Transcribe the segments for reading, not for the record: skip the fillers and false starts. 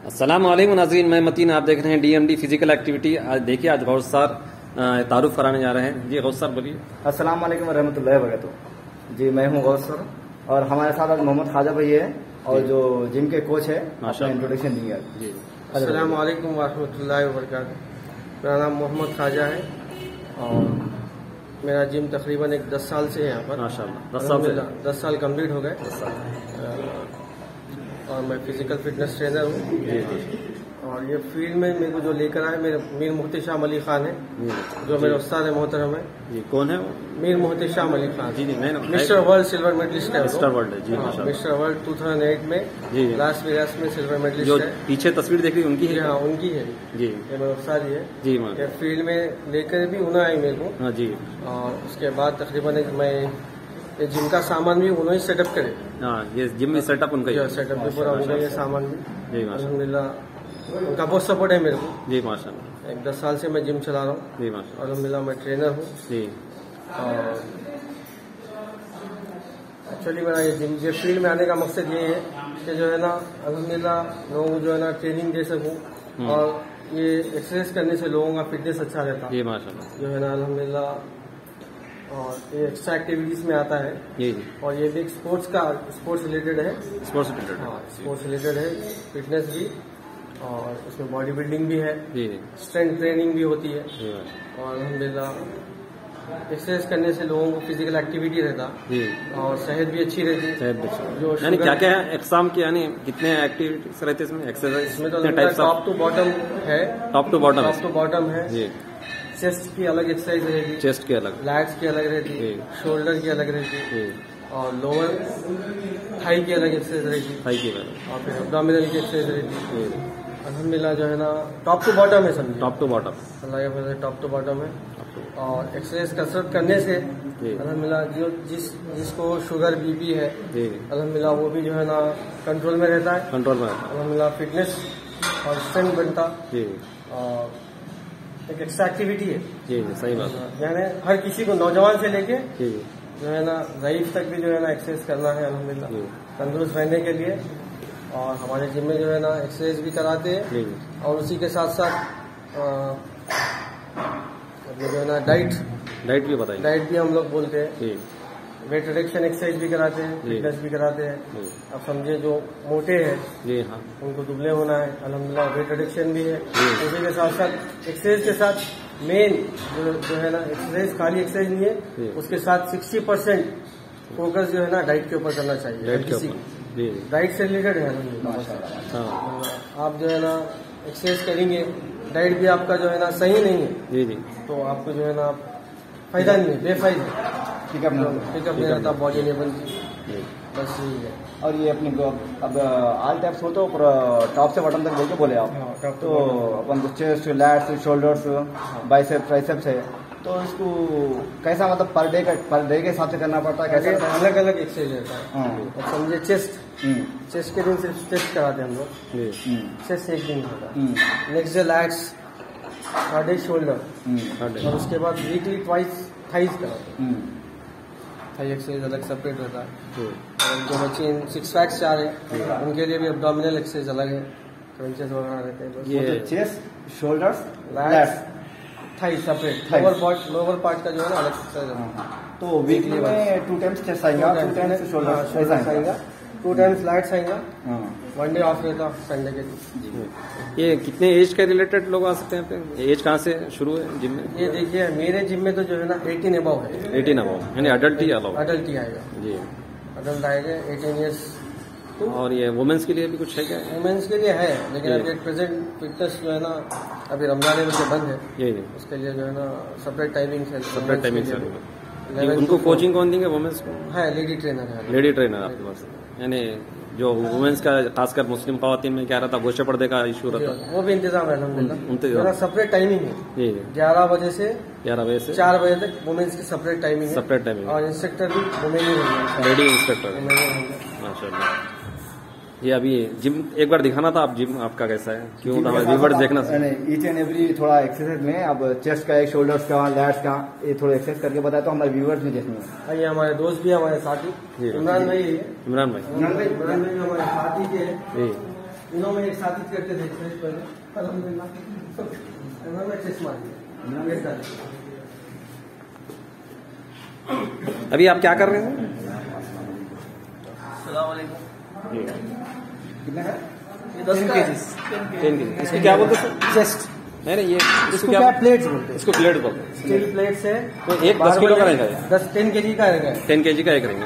अस्सलाम वालेकुम नाज़रीन, मैं मतीन, आप देख रहे हैं डीएमडी फिजिकल एक्टिविटी। आज देखिए, आज गौस सर तारुफ कराने जा रहे हैं। जी गौस सर बोलिए। अस्सलाम वालेकुम रहमतुल्लाहि व बरकातुहू। जी मैं हूँ गौस सर और हमारे साथ आज मोहम्मद ख्वाजा भाई है और जो जिम के कोच है, अपना इंट्रोडक्शन देंगे। जी अस्सलाम वालेकुम व रहमतुल्लाहि व बरकातुहू। मेरा नाम मोहम्मद ख्वाजा है और मेरा जिम तकरीबन 10 साल से है यहाँ पर। माशाल्लाह 10 साल कंप्लीट हो गए और मैं फिजिकल फिटनेस ट्रेनर हूँ। और ये फील्ड में मेरे को जो लेकर आए मेरे मीर मुहतशाम अली खान है, जो मेरे उस्ताद है मोहतरम है। जी कौन है वो? मीर मुहतशाम अली खान। जी मैं मिस्टर वर्ल्ड सिल्वर मेडलिस्ट है। मिस्टर वर्ल्ड है जी। मिस्टर वर्ल्ड 2008 में जी लास वेगास में सिल्वर मेडलिस्ट जो है। पीछे तस्वीर देख रही उनकी है? हाँ उनकी है जी। ये मेरे उस्ताद ही है जी। ये फील्ड में लेकर भी उन्हें आए मेरे को। हाँ जी। और उसके बाद तकरीबन मैं ये जिम का सामान भी उन्होंने सेटअप करे। हाँ ये जिम में सेटअप उनका ही सेटअप भी पूरा उनका ये सामान भी। जी अल्हम्दुलिल्लाह उनका बहुत सपोर्ट है मेरे को। जी माशाल्लाह। 10 साल से मैं जिम चला रहा हूँ। जी माशाल्लाह। अल्हम्दुलिल्लाह मैं ट्रेनर हूँ। जी और एक्चुअली मेरा ये फील्ड में आने का मकसद ये है कि जो है ना अल्हम्दुलिल्लाह लोगों को जो है ना ट्रेनिंग दे सकूँ और ये एक्सरसाइज करने से लोगों का फिटनेस अच्छा रहता है। जी माशाल्लाह। जो है ना अल्हम्दुलिल्लाह और ये एक्स्ट्रा एक्टिविटीज में आता है। जी और ये भी एक स्पोर्ट्स रिलेटेड है। Sports related? हाँ स्पोर्ट्स रिलेटेड है, फिटनेस भी और उसमें बॉडी बिल्डिंग भी है, जी स्ट्रेंथ ट्रेनिंग भी होती है। जी और अल्हम्दुलिल्लाह एक्सरसाइज करने से लोगों को फिजिकल एक्टिविटी रहता जी और सेहत भी अच्छी रहती है। जो यानी क्या क्या है एग्जाम के, यानी कितने एक्टिविटीज रहते हैं इसमें? एक्सरसाइज इसमें तो टॉप टू बॉटम है। टॉप टू बॉटम है जी। चेस्ट की अलग एक्सरसाइज रहेगी, चेस्ट की अलग, लैट्स की अलग रहती है, शोल्डर की अलग रहती है और लोअर थाई की अलग एक्सरसाइज रहती है, थाई की अलग, और फिर एब्डोमिनल की एक्सरसाइज रहती है। अल्हम्दुलिल्लाह जो है ना टॉप टू बॉटम है, समझिए टॉप टू बॉटम, अल्लाह के फजल से टॉप टू बॉटम है। और एक्सरसाइज कसरत करने से अल्हम्दुलिल्लाह जो जिसको शुगर बीपी है अल्हम्दुलिल्लाह वो भी जो है ना कंट्रोल में रहता है। अल्हम्दुलिल्लाह फिटनेस और स्ट्रेंथ बनता और एक एक्स्ट्रा एक्टिविटी है। जी सही बात है। यानी हर किसी को नौजवान से लेके जो है ना ज़ईफ तक भी जो है ना एक्सरसाइज करना है अल्हम्दुलिल्लाह तंदुरुस्त रहने के लिए। और हमारे जिम में जो है ना एक्सरसाइज भी कराते हैं और उसी के साथ साथ जो है ना डाइट भी बताइए। डाइट भी हम लोग बोलते हैं, वेट रिडक्शन एक्सरसाइज भी कराते हैं, फिटनेस भी कराते हैं। अब समझिए जो मोटे हैं जी हाँ उनको दुबले होना है, अल्हम्दुलिल्लाह वेट रिडक्शन भी है। उसी के साथ साथ एक्सरसाइज के साथ मेन जो है ना एक्सरसाइज खाली एक्सरसाइज नहीं है, उसके साथ 60% फोकस जो है ना डाइट के ऊपर करना चाहिए। डाइट से रिलेटेड है अल्हम्दुलिल्लाह। आप जो है ना एक्सरसाइज करेंगे, डाइट भी आपका जो है ना सही नहीं है तो आपको जो है ना फायदा नहीं है, बेफायदा पिकअप नहीं रहता, बॉडी नहीं बनती, बस यही है। और ये अपनी अब ऑल टाइप्स हो तो टॉप से बॉटम तक बोल के बोले आप, तो अपन chest, lats, shoulders, biceps, triceps है, तो इसको कैसा मतलब पर डे के हिसाब से करना पड़ता है? कैसे अलग अलग एक्सरसाइज रहता है। समझिए चेस्ट के दिन सिर्फ चेस्ट कराते हैं हम लोग, चेस्ट एक दिन होता। Next day lats, third day shoulder और उसके बाद वीकली ट्वाइस थाइज कराते हैं। थाई एक्सरसाइज अलग सेपरेट रहता है। और जो बच्चे 6 पैक्स चाह रहे हैं उनके लिए भी एब्डोमिनल एक्सरसाइज अलग है, क्रंचेस वगैरह रहते हैं। ये chest, shoulders, lats, thigh separate, lower part का जो है ना अलग एक्सरसाइज है। तो वीकली में 2 टाइम्स चेस्ट आएगा, 2 टाइम्स शोल्डर्स आएगा, 2 टाइम्स लैट्स आएगा, 1 डे ऑफ रहता संडे के दिन। ये कितने एज के रिलेटेड लोग आ सकते हैं पे? एज कहाँ से शुरू है जिम में? ये देखिए मेरे जिम में तो जो है ना 18 अबव है। 18 अबव यानी अडल्ट ही अलाउ? अडल्ट ही आएगा जी, अडल्ट आएगा 18 ईयर्स। और ये वुमेन्स के लिए भी कुछ है क्या? वुमेन्स के लिए है, लेकिन अभी प्रेजेंट फिटनेस जो है ना अभी रमजान में से बंद है, उसके लिए जो है ना सेपरेट टाइमिंग से। उनको कोचिंग कौन देंगे वुमेन्स को? है लेडी ट्रेनर है। लेडी ट्रेनर आपके पास? यानी जो वुमेन्स का खासकर मुस्लिम खवातीन में क्या रहता, गोशे पर्दे का इशू रहता, वो भी इंतजाम है अल्हम्दुलिल्लाह। सेपरेट टाइमिंग है 11 बजे से 4 बजे तक वुमेन्स की सेपरेट टाइमिंग है। और इंस्ट्रक्टर भी वुमेन ही रहेंगे, लेडी इंस्ट्रक्टर माशाल्लाह। ये अभी जिम एक बार दिखाना था, आप जिम आपका कैसा है, क्यों हमारे व्यूअर्स देखना? ईच एंड एवरी थोड़ा एक्सरसाइज में अब चेस्ट का, शोल्डर्स का, लैट्स का, ये थोड़ा एक्सरसाइज करके बताया तो हमारे व्यूअर्स भी देखेंगे। ये हमारे दोस्त भी हमारे साथी इमरान भाई है। इमरान भाई हमारे साथी के हैं। तीनों में एक साथ ही करते थे एक्सरसाइज पहले, अल्हम्दुलिल्लाह इन्होंने चेस्ट मार दिया। अभी आप क्या कर रहे हैं? अस्सलाम वालेकुम। कितना है? ये 10 केजीज 10 kg। इसको क्या बोलते हैं सर? चेस्ट, नहीं नहीं, ये इसको क्या प्लेट्स बोलते हैं। इसको प्लेट बोलते हैं। स्टील प्लेट्स है। तो एक 10 किलो का रहेगा ये? 10 केजी का रहेगा। 10 kg का एक रहेंगे।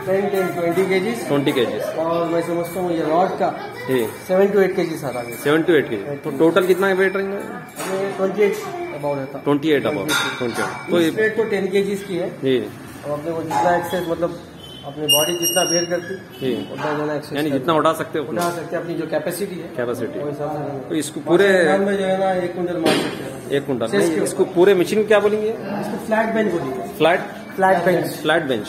20 केजीज 20 kg। और मैं समझता हूँ ये रॉड का जी 7 to 8 केजी सारा 7 to 8 kg। तो टोटल कितना वेट रहेंगे? 28 अबाउट रहता। 28 अबाउट 28। तो ये प्लेट तो 10 केजीज की है। जी अब अपने को जितना एक्सेस मतलब अपनी बॉडी जितना बेयर करती जी, उतना जो है एक्सेस यानी जितना उठा सकते हो उठा सकते हैं, अपनी जो कैपेसिटी है कैपेसिटी। वो हिसाब से। तो इसको पूरे में जो है ना 1 क्विंटल मार सकते हैं। 1 कुंटल नहीं, इसको पूरे मशीन क्या बोलेंगे? इसको फ्लैट बेंच बोलिए। Flat flat bench flat bench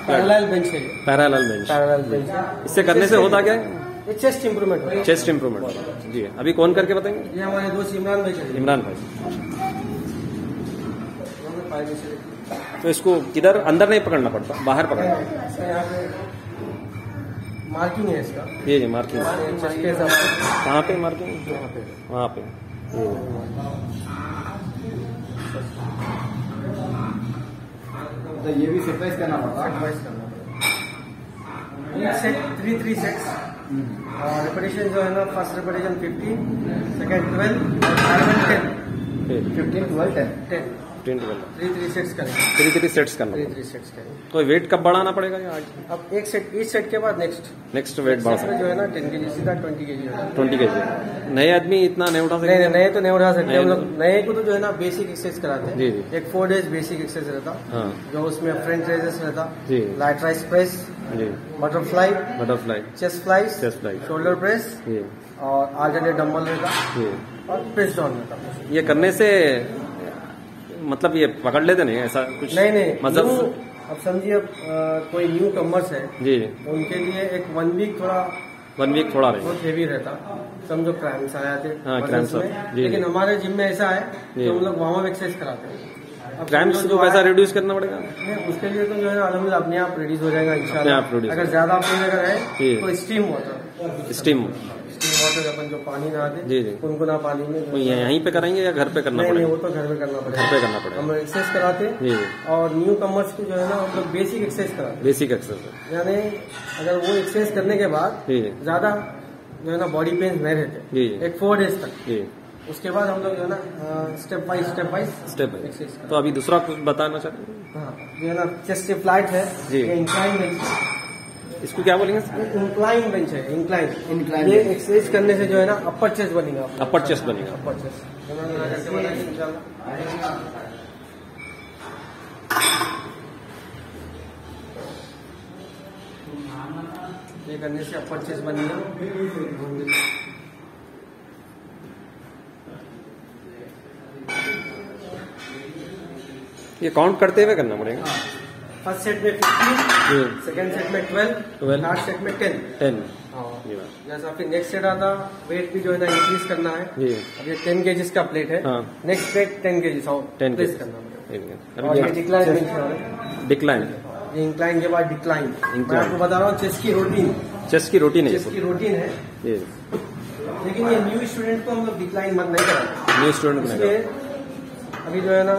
parallel bench है। Parallel bench. पैरेलल बेंच इससे करने से होता क्या है? ये चेस्ट इंप्रूवमेंट है। Chest improvement. जी अभी कौन करके बताएंगे? ये हमारे दोस्त इमरान भाई चलिए। इमरान भाई। उन्होंने फायदे से तो इसको किधर अंदर नहीं पकड़ना पड़ता, बाहर पकड़ना? इसका यहाँ पे मार्किंग है इसका। ये मार्किंग चेस्ट के हिसाब से कहाँ पे मार्किंग? वहाँ पे। तो ये भी सेक्वाइज करना पड़ता है। एडवाइस करना पड़ेगा। सेट 3 सेट्स और रिपीटेशन जो है ना, फर्स्ट रिपीटेशन 50, सेकंड 12 और थर्ड 10। 15, 12, 10। 10 3 सेट्स करेंगे। 3 सेट्स करना 3 सेट्स करेंगे। तो वेट कब बढ़ाना पड़ेगा ये आज? अब एक सेट के बाद नेक्स्ट वेट बढ़ा सकते जो है ना 10 केजी सीधा 20 केजी होगा। 20 kg। नए आदमी इतना नहीं उठा सकते? नहीं, नए तो नहीं उठा सकते नए हम लोग। नए को तो जो है ना बेसिक एक्सरसाइज कराते हैं। जी, जी। एक 4 डेज बेसिक एक्सरसाइज रहता, हाँ जो उसमें फ्रंट रेजेस रहता, जी लाइट राइस प्रेस, जी, butterfly, butterfly, chest flies, chest fly, shoulder press जी और आल्टरनेट डंबल रहता जी। और प्रेस डाउन रहता। ये करने से मतलब ये पकड़ लेते नहीं ऐसा कुछ? नहीं मतलब न्यू- अब समझिए कोई न्यू कमर्स है जी तो उनके लिए एक 1 वीक थोड़ा 1 वीक थोड़ा रहे। बहुत हेवी रहता, समझो क्रैम्स आ जाते हाँ, muscles cramps में। जी, लेकिन जी। हमारे जिम में ऐसा है जी। कि हम लोग वार्म अप एक्सरसाइज कराते हैं। अब क्रैम्प्स समझो को जो कैसा है- रिड्यूस करना पड़ेगा? नहीं, उसके लिए तो जो है अल्हम्दुलिल्लाह अपने आप रिड्यूस हो जाएगा अपने इंशाल्लाह। आप reduce अगर हो ज्यादा पेन अगर जी। है तो स्टीम वाटर स्टीम अपन जो पानी नहाते जी, जी। गुनगुना पानी में तो ये यहीं पे कराएंगे या घर पे करना नहीं, पड़ेगा? वो तो घर में करना पड़ेगा। घर पे करना पड़ेगा। हम एक्सरसाइज कराते हैं जी और न्यू कमर्स को जो है ना हम लोग बेसिक एक्सरसाइज कराते बेसिक एक्सरसाइज। हैं। यानी अगर वो एक्सरसाइज करने के बाद जी ज्यादा जो है ना बॉडी पेन नहीं रहते जी एक 4 डेज तक। जी उसके बाद हम लोग जो है ना step by step step exercise तो अभी दूसरा कुछ बताना चाहते हैं? हाँ जो है ना चेस्ट फ्लाइट है जी। ये इंक्लाइन बेंच है। इसको क्या बोलेंगे? इंक्लाइन बेंच है। इंक्लाइन Incline ये bench। एक्सरसाइज करने से जो है ना अपर चेस्ट बनेगा। अपर चेस्ट बनेगा। अपर चेस्ट इंशाल्लाह। ये करने से अपर चेस्ट बनेगा। ये काउंट करते हुए करना पड़ेगा। फर्स्ट सेट में 15, जी सेकंड सेट में 12, 12, थर्ड सेट में 10। 10 हाँ। ये बात। जैसा फिर नेक्स्ट सेट आता वेट भी जो है ना इंक्रीज करना है। जी अब ये 10 केजीज का प्लेट है। हाँ। Next plate 10 KGs 10 place kg। करना पड़ेगा। अभी और ये डिक्लाइन बेंच है। डिक्लाइन ये इंक्लाइन के बाद डिक्लाइन। मैं Incline। आपको बता रहा हूँ चेस्ट की रूटीन। चेस्ट की रोटी नहीं चेस्ट की रूटीन है, ये लेकिन ये न्यू स्टूडेंट को हम लोग डिक्लाइन मत नहीं कराते। न्यू स्टूडेंट इसलिए बनेगा। अभी जो है ना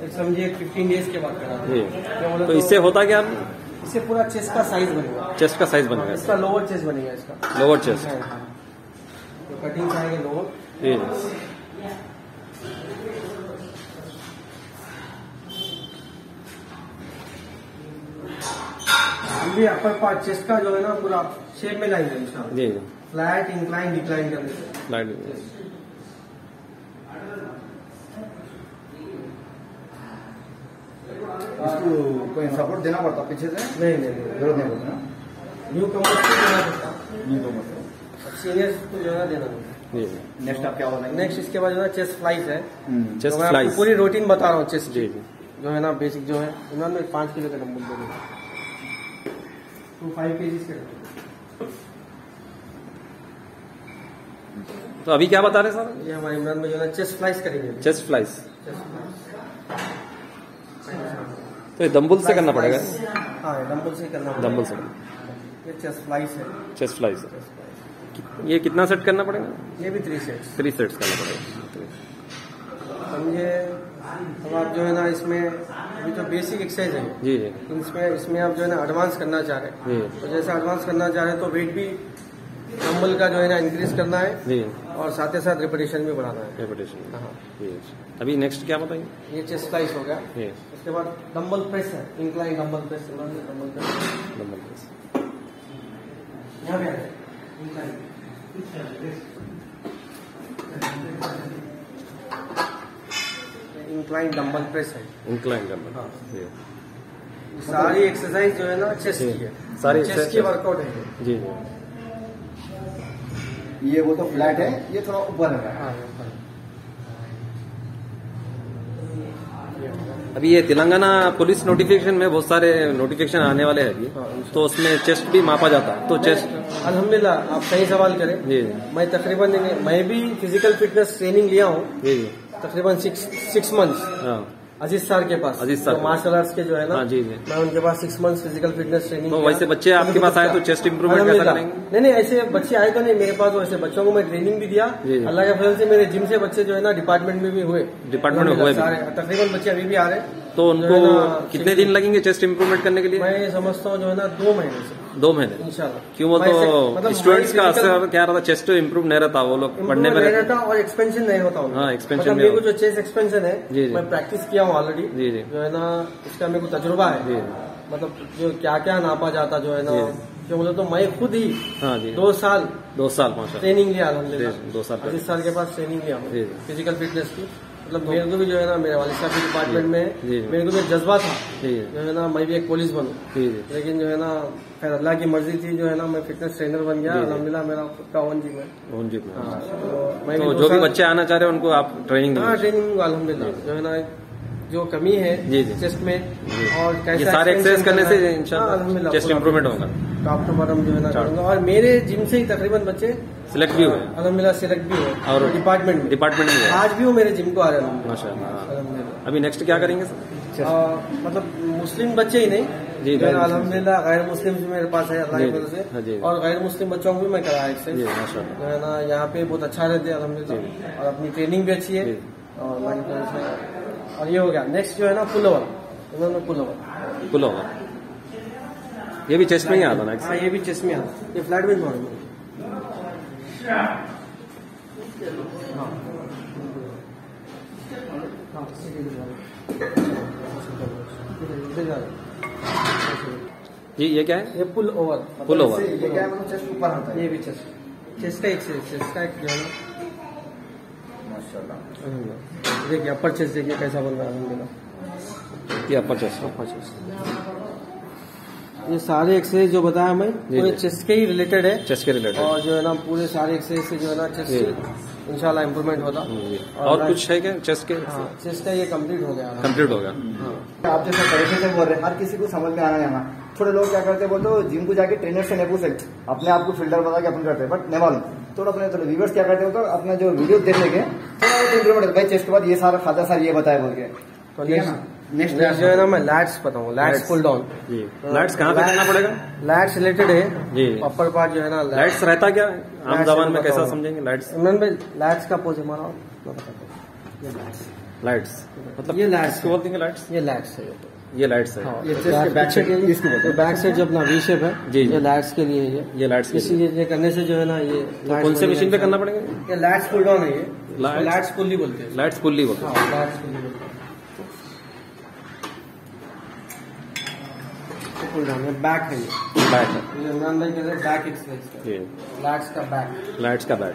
एक समझिए 15 डेज के बाद कराते जी हैं। तो इससे होता क्या? इससे पूरा चेस्ट का साइज बनेगा। चेस्ट का साइज बनेगा, इसका लोअर चेस्ट बनेगा इसका। Lower chest. तो कटिंग आएगा लोअर। जी भी अपर पार्ट चेस्ट का जो है ना पूरा शेप में लाएंगे इंशाल्लाह। जी फ्लैट इंक्लाइन डिक्लाइन करने से। लाइट इसको कोई सपोर्ट देना पड़ता पीछे से? नहीं नहीं नहीं जरूरत नहीं पड़ता ना? न्यू कमर्स को देना पड़ता, नहीं तो मतलब सीनियर्स को जो है ना देना पड़ता। जी नेक्स्ट आप क्या बताएंगे? नेक्स्ट इसके बाद जो है चेस्ट फ्लाइज है। चेस्ट तो मैं फ्लाइज। आपको पूरी रूटीन बता रहा हूँ चेस्ट जी की। जी जो है ना बेसिक जो है इन्होंने 5 किलो का डंबल दे दिया, 5 केजी के। तो अभी क्या बता रहे सर? ये हमारे इमरान में जो है चेस्ट फ्लाइज करेंगे। Chest flies. चेस्ट तो ये डंबल से करना पड़ेगा? हाँ डंबल से करना पड़ेगा। डंबल से ये चेस्ट फ्लाइज है। Chest flies. ये कितना सेट करना पड़ेगा? ये भी 3 सेट्स। 3 सेट्स करना पड़ेगा। समझे? अब आप जो है ना इसमें अभी जो बेसिक एक्सरसाइज है जी जी, इसमें आप जो है ना एडवांस करना चाह रहे हैं, तो जैसे एडवांस करना चाह रहे हैं तो वेट भी डंबल का जो है ना इंक्रीज करना है जी, और साथ ही साथ रिपीटेशन भी बढ़ाना है। रेपिटेशन। हाँ। अभी नेक्स्ट क्या बताइए? ये चेस्ट फ्लाइस हो गया। ये उसके बाद डंबल प्रेस है, incline dumbbell press. Dumbbell press. यहाँ पे इंक्लाइन डंबल प्रेस है। Incline dumbbell. हाँ। सारी एक्सरसाइज जो है ना चेस्ट की है, सारी चेस्ट की वर्कआउट है। जी, ये वो तो फ्लैट है, ये थोड़ा ऊपर है। हाँ। अभी ये तेलंगाना पुलिस नोटिफिकेशन में बहुत सारे नोटिफिकेशन आने वाले हैं अभी, तो उसमें चेस्ट भी मापा जाता है। तो चेस्ट अल्हम्दुलिल्लाह आप सही सवाल करें। जी मैं तकरीबन मैं भी फिजिकल फिटनेस ट्रेनिंग लिया हूँ जी जी, तकरीबन 6 मंथ्स हाँ अजीज सर के पास। अजीज सर तो मार्शल आर्ट्स के जो है ना, हाँ, जी जी। मैं उनके पास 6 मंथ्स फिजिकल फिटनेस ट्रेनिंग। तो वैसे बच्चे आपके पास आए तो चेस्ट इंप्रूवमेंट कैसा करेंगे? नहीं ऐसे बच्चे आए तो नहीं मेरे पास, वैसे बच्चों को मैं ट्रेनिंग भी दिया। जी, जी। अल्लाह के फजल से मेरे जिम से बच्चे जो है ना डिपार्टमेंट में भी हुए। डिपार्टमेंट में हुए भी? सारे तकरीबन बच्चे अभी भी आ रहे हैं। तो उनको कितने दिन लगेंगे चेस्ट इंप्रूवमेंट करने के लिए? मैं समझता हूँ जो है ना 2 महीने से 2 महीने इंशाल्लाह। क्यों? वो तो स्टूडेंट्स का असर क्या रहता, चेस्ट इंप्रूव नहीं रहता, वो लोग पढ़ने में रहता और एक्सपेंशन नहीं होता उनका। हाँ, एक्सपेंशन मतलब मेरे को जो चेस्ट एक्सपेंशन है जी, जी। मैं प्रैक्टिस किया हूँ ऑलरेडी। जी जी जो है ना इसका मेरे को तजुर्बा है। जी, मतलब जो क्या क्या नापा जाता जो है ना, जो बोले तो मैं खुद ही हाँ जी, 2 साल 2 साल माशा ट्रेनिंग लिया अल्हम्दुलिल्लाह। 2 साल 20 साल के पास ट्रेनिंग लिया हूँ जी, जी। फिजिकल फिटनेस की। मतलब मेरे को भी जो है ना मेरे वालिद साहब के डिपार्टमेंट में जी। मेरे को भी एक जज्बा था जी जो है ना मैं भी एक पुलिस बनूं। जी जी, लेकिन जो है ना खैर अल्लाह की मर्जी थी जो है ना मैं फिटनेस ट्रेनर बन गया। जी, जी। अल्हम्दुलिल्लाह मेरा खुद का ओन जिम है। Own gym. हाँ, तो मैं तो 2 जो भी साल- बच्चे आना चाह रहे हैं उनको आप ट्रेनिंग हाँ ट्रेनिंग अल्हम्दुलिल्लाह जो है ना जो कमी है जी, जी। चेस्ट में जी। और कैसे ये सारे एक्सरसाइज करने से इंशाल्लाह अल्हम्दुलिल्लाह चेस्ट इंप्रूवमेंट होगा, टॉप टू बॉटम जो है ना करूंगा। और मेरे जिम से ही तकरीबन बच्चे सिलेक्ट भी हुए अल्हम्दुलिल्लाह सिलेक्ट भी हुए और डिपार्टमेंट में डिपार्टमेंट में। आज भी वो मेरे जिम को आ रहे हैं माशाल्लाह। अल्हम्दुलिल्लाह। अभी नेक्स्ट क्या करेंगे सर? मतलब मुस्लिम बच्चे ही नहीं जी, जो है गैर ना, मुस्लिम। अल्हम्दुलिल्लाह गैर मुस्लिम भी मेरे पास है अल्लाह जी, की वजह हाँ से। जी। और गैर मुस्लिम बच्चों को भी मैं कराया जी एक्सरसाइज माशाल्लाह। जो है ना यहाँ पे बहुत अच्छा रहते हैं अल्हम्दुलिल्लाह। और अपनी ट्रेनिंग भी अच्छी है जी। और अल्लाह की वजह से। और ये हो गया नेक्स्ट जो है ना पुल ओवर, उन्होंने पुल ओवर। पुल होगा, ये भी चेस्ट में ही आता ना? हाँ ये भी चेस्ट में आता, ये फ्लैट बेंच मारूंगा। जी, ये क्या है? ये पुल ओवर। Pull over. ये क्या है, मतलब चेस्ट ऊपर आता है। ये भी चेस्ट का एक्सरसाइज, चेस्ट का एक जो है ना माशाल्लाह। देखिए अपर चेस्ट देखिए कैसा बन रहा है अल्हम्दुलिल्लाह। ये अपर चेस्ट। अपर चेस्ट ये सारे एक्सरसाइज जो बताया मैं जी, वो जी। चेस्ट के ही रिलेटेड है। चेस्ट के रिलेटेड। और जो है ना पूरे सारे एक्सरसाइज से जो है ना चेस्ट इंशाल्लाह इम्प्रूवमेंट होता। और कुछ है क्या चेस्ट के? हाँ चेस्ट का ये कंप्लीट हो गया। कंप्लीट होगा। आप जैसे तरीके से बोल रहे हैं, हर किसी को समझ में आना है। यहाँ थोड़े लोग क्या करते हैं, बोलते हो जिम को जाके ट्रेनर से नहीं पूछ सकते, अपने आप को फिल्टर बता के अपन करते हैं, बट नहीं मालूम। तो अपने थोड़े व्यूअर्स क्या करते हो, तो अपना जो वीडियो देख लेंगे थोड़ा इंप्रूवमेंट, भाई चेस्ट के बाद ये सारा खाता सर ये बताया बोल के। तो ठीक है ना? नेक्स्ट जो है ना मैं लैट्स बताऊँ, लैट्स पुल डाउन। जी, लाइट्स कहाँ पे करना पड़ेगा? लैट्स रिलेटेड है जी। अपर पार्ट जो है ना लाइट्स रहता क्या है? आम Lats जबान में बताओ। कैसा समझेंगे लाइट्स? इमरान भाई लैट्स का पोज हमारा मैं बताता हूँ। ये लैट्स, लाइट्स मतलब ये lats किसको बोलते हैं लाइट्स? ये लैट्स है। ये लाइट्स है। हाँ, ये चेस्ट के बैक साइड इसको बोलते हैं। बैक साइड जो अपना वी शेप है जी, जी। ये लैट्स के लिए है। ये लाइट्स इसी ये करने से जो है ना ये lats कौन से बनेगा मशीन पे करना इंशाल्लाह। पड़ेगा? ये लैट्स पुल डाउन है, ये Lats- लैट्स पुल्ली बोलते हैं। लाइट्स पुल्ली बोलते हैं। हाँ लैट्स पुल्ली बोलते हैं। पुल डाउन है, बैक है ये। बैक है। ये इमरान भाई कह रहे हैं बैक एक्सरसाइज जी, लैट्स का बैक। लाइट्स का बैक।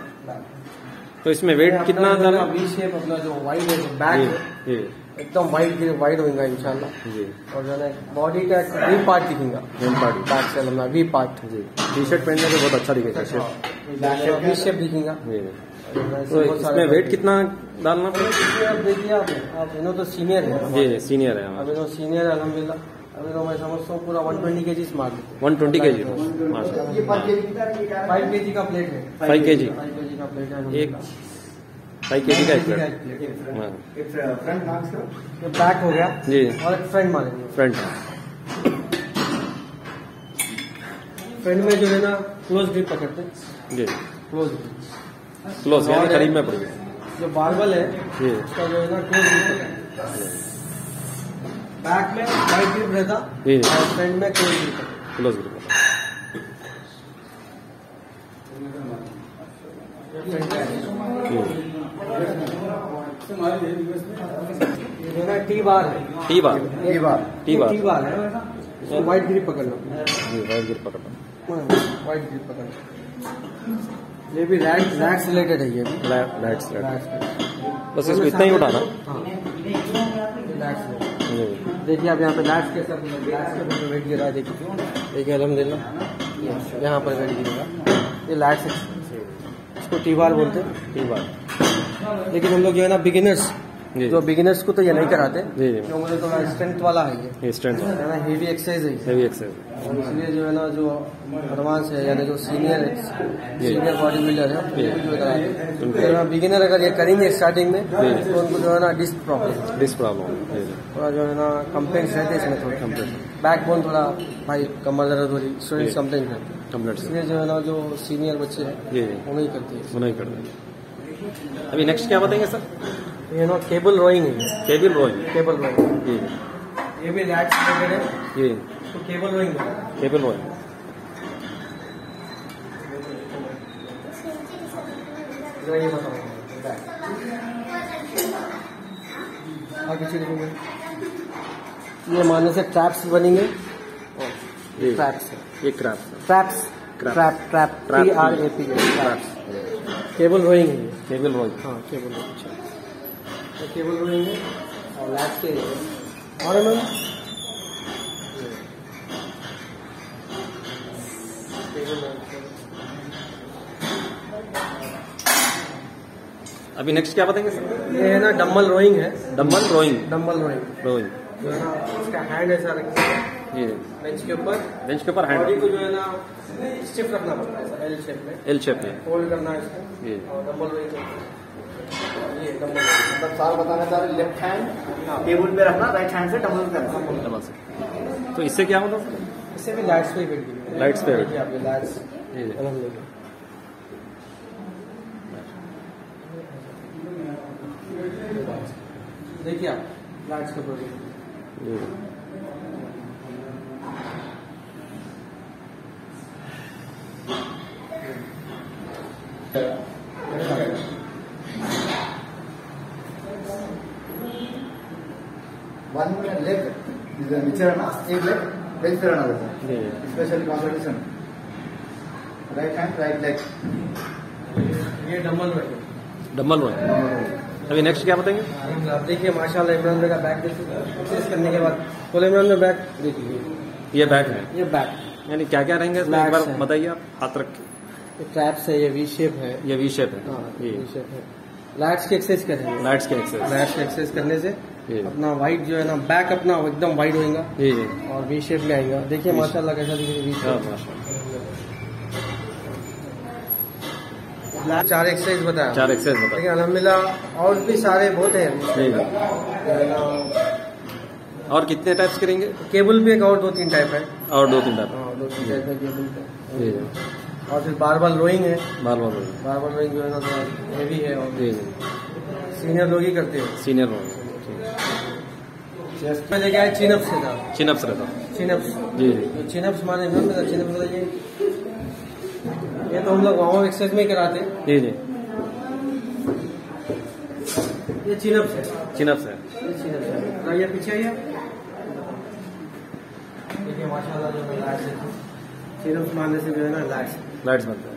तो इसमें वेट कितना डालना? वी शेप अपना जो वाइड है जो बैक है जी एकदम वाइड होगा इंशाल्लाह। जी। और जो है बॉडी का वी पार्ट दिखेगा मेन पार्ट। बैक से अपना वी पार्ट। जी, टी शर्ट पहनने से बहुत अच्छा दिखेगा शर्ट। वी शेप दिखेगा। जी। तो इसमें वेट कितना डालना पड़ेगा? आप देखिए आप इन्हों तो सीनियर है। जी, सीनियर है अब हमारा। इन्हों सीनियर है अल्हम्दुलिल्लाह। अभी तो मैं समझता हूँ पूरा 120 kg मार देते 120 kg माशा। ये 5 kg कितना है, ये क्या है? 5 kg का प्लेट है। 5 kg 5 kg का प्लेट है एक अल्हम्दुलिल्लाह। 5 kg का एक का प्लेट। एक प्लेट। हाँ, एक फ्रंट मार्क्स का। ये बैक हो गया जी। और एक फ्रंट मारेंगे। फ्रंट। फ्रंट में जो है ना क्लोज ग्रिप पकड़ते हैं। जी क्लोज क्लोज यानी करीब में पड़ेगी। जो बारबल है जी उसका जो है ना क्लोज बैक में वाइट ग्रिप रहता जी और फ्रंट में क्लोज ग्रिप। Close grip. ये जो है ना टी बार है। टी बार ये बात टी बार टी बार है इसको वाइट ग्रिप पकड़ना। जी वाइट ग्रिप पकड़ना। वाइट ग्रिप पकड़ना। ये भी लैट्स रिलेटेड है। ये भी लाइट्स बस इसको इतना ही उठाना। हाँ लैट्स देखिए आप यहाँ पे लैट्स के साथ लैट्स के ऊपर वेट गिरा है। देखिए अल्हम्दुलिल्लाह यहाँ पर वेट गिरेगा। ये लैट्स इसको टी बार बोलते हैं। टी बार लेकिन हम लोग जो है ना बिगिनर्स जी जो बिगिनर्स को तो ये नहीं कराते जी जी क्योंकि मुझे थोड़ा स्ट्रेंथ वाला है ये स्ट्रेंथ है ना हेवी एक्सरसाइज है ये। Heavy exercise. और इसलिए जो है ना जो एडवांस है यानी जो सीनियर बॉडी बिल्डर है उनको जो कराते हैं। बिगिनर अगर ये करेंगे स्टार्टिंग में तो उनको जो है ना डिस्क प्रॉब्लम थोड़ा जो है ना कंप्लेंट्स रहते हैं इसमें थोड़ा कंप्लेंट बैकबोन थोड़ा भाई कमर दर्द हो रही स्टूडेंट कंप्लेंट करते हैं। इसलिए जो है ना जो सीनियर बच्चे हैं जी वो नहीं करते हैं। वो नहीं करते। अभी नेक्स्ट क्या बताएंगे सर? ये ना केबल रोइंग है। Cable rowing. केबल रोइंग जी ये भी लैट्स रिलेटेड है जी तो केबल रोइंग है। Cable rowing. ये बताओ आगे चलिए। ये मानने से ट्रैप्स बनेंगे। जी ट्रैप्स ये craps traps trap TRAP traps. Cable rowing है। Cable rowing. हाँ केबल रोइंग। अच्छा तो केबल रोइंग है और लैट्स के और मैम अभी नेक्स्ट क्या बताएंगे सर? ये है ना डम्बल रोइंग है। Dumbbell rowing. Dumbbell rowing rowing जो है ना इसका हैंड ऐसा रखना है जी बेंच के ऊपर। बेंच के ऊपर बॉडी हैंड को जो है ना स्टिफ रखना पड़ता है ऐसा एल शेप में। एल शेप में फोल्ड करना है इसको जी और डम्बल रोइंग करना। ये डम्बल मतलब साल बताना चाह रहे लेफ्ट हैंड टेबल पे रखना राइट हैंड से डबल करना। डबल से। तो इससे क्या होता है? इससे भी लाइट्स पे वेट गिरेगा। लाइट्स पे देखिए आपके लाइट्स जी अल्हम्दुलिल्लाह। देखिए आप लाइट्स का प्रोजेक्ट जी वन लेग नीचे रहना एक लेग बेंच पे रहना रहता है जी specially competition. Right hand right leg. ये डम्बल रोइंग। Dumbbell rowing. अभी नेक्स्ट क्या बताएंगे? आप देखिए माशाल्लाह इमरान भाई का बैक देखिए एक्सरसाइज करने के बाद फुल इमरान में बैक देखिए ये बैक है ये बैक यानी क्या क्या रहेंगे इसमें एक बार Lats है। बताइए आप हाथ रख के। ये ट्रैप्स है। ये वी शेप है। ये वी शेप है हाँ जी वी शेप है। लैट्स की एक्सरसाइज करेंगे। लाइट्स के एक्सरसाइज लैट्स की एक्सरसाइज करने से जी अपना वाइट जो है ना बैक अपना एकदम वाइड होगा जी जी और वी शेप में आएगा। देखिए माशाल्लाह कैसा दिखेगा वी हाँ शेप। माशाल्लाह। चार एक्सरसाइज बताया। चार एक्सरसाइज बताइए। लेकिन अल्हम्दुलिल्लाह और भी सारे बहुत हैं। जी और कितने टाइप्स करेंगे? केबल भी एक और 2-3 टाइप है। और 2-3 टाइप। हाँ 2-3 टाइप है केबल पे। जी जी और फिर बारबल रोइंग है। बार बार रोइंग। बारबल रोइंग जो है ना थोड़ा हेवी है और जी जी सीनियर लोग ही करते हैं। Senior rowing. चेस्ट में लेके आए चिनअप्स के साथ। चिनअप्स रहता। चिनअप्स जी जी तो चिनअप्स माने चिनअप्स बताइए। ये तो हम लोग वहाँ एक्सरसाइज में ही कराते हैं। जी जी ये चिनअप्स है। चिनअप्स है। ये चिनअप्स है। आइए पीछे आइए। देखिए माशाल्लाह जो है लाइट्स है। चिनअप्स मारने से जो है ना लाइट्स लाइट्स बनते हैं।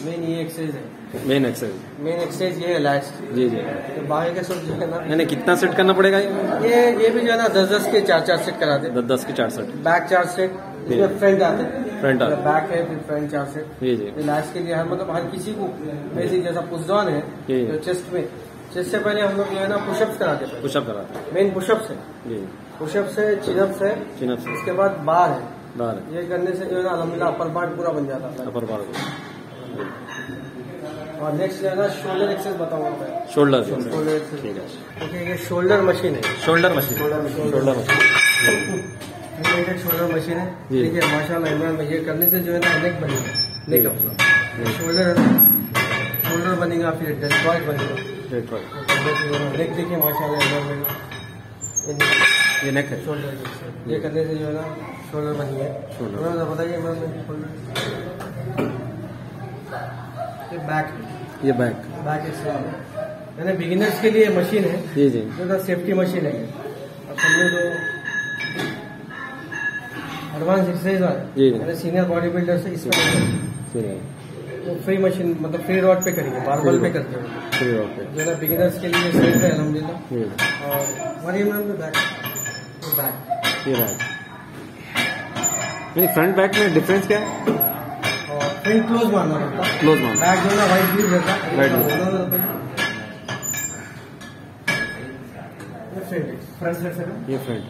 मेन ये एक्सरसाइज है। Main exercise. मेन एक्सरसाइज ये है लाइट्स। जी जी तो बाकी का सब जो है ना यानी कितना सेट करना पड़ेगा ये भी जो है ना 10-10 के 4-4 सेट कराते हैं। 10 के 4 सेट। बैक 4 सेट इसमें फ्रंट आते हैं। फ्रंट आते हैं। बैक है फिर फ्रंट 4 सेट। जी जी लाइट्स के लिए हर मतलब हर किसी को बेसिक जैसा पुशडाउन है जी। तो चेस्ट में चेस्ट से पहले हम लोग जो है ना पुशअप्स कराते हैं। पुशअप कराते हैं। मेन पुशअप्स है। जी पुशअप्स है चिनअप्स है चिनअप्स उसके बाद बार है। बार है। ये करने से जो है ना अल्हम्दुलिल्लाह अपर पार्ट पूरा बन जाता है। अपर बार और नेक्स्ट जो है ना शोल्डर एक्सरसाइज बताऊंगा मैं। शोल्डर। शोल्डर एक्सरसाइज ठीक है। ओके ये शोल्डर मशीन है। Shoulder machine. Shoulder machine. Shoulder machine. Animated shoulder machine है। ठीक है, माशाल्लाह इमरान भाई, ये करने से जो है ना नेक बनेगा, नेक अपना शोल्डर बनेगा, फिर डेल्टॉइड बनेगा। नेक देखिए माशाल्लाह इमरान भाई, ये नेक है, शोल्डर ये करने से जो है ना शोल्डर बनी है। बताइए इमरान भाई, शोल्डर ये बैक, ये बैक यानी बिगिनर्स के लिए मशीन है। जी जी, जो सेफ्टी मशीन है। अब समझो तो एडवांस एक्सरसाइज वाला सीनियर बॉडी बिल्डर से इसमें तो फ्री मशीन, मतलब फ्री रॉड पे करेंगे, बारबल पे करते हैं, फ्री रॉड पे जो है बिगिनर्स के लिए सेफ है अल्हम्दुलिल्लाह। और हमारी मैम बैक, ये बैक, फ्रंट बैक में डिफरेंस क्या है? और फ्रंट क्लोज मारना पड़ता है, क्लोज मारना, बैक जो है ना वाइट ग्रिप रहता है, फ्रंट से ये फ्रंट,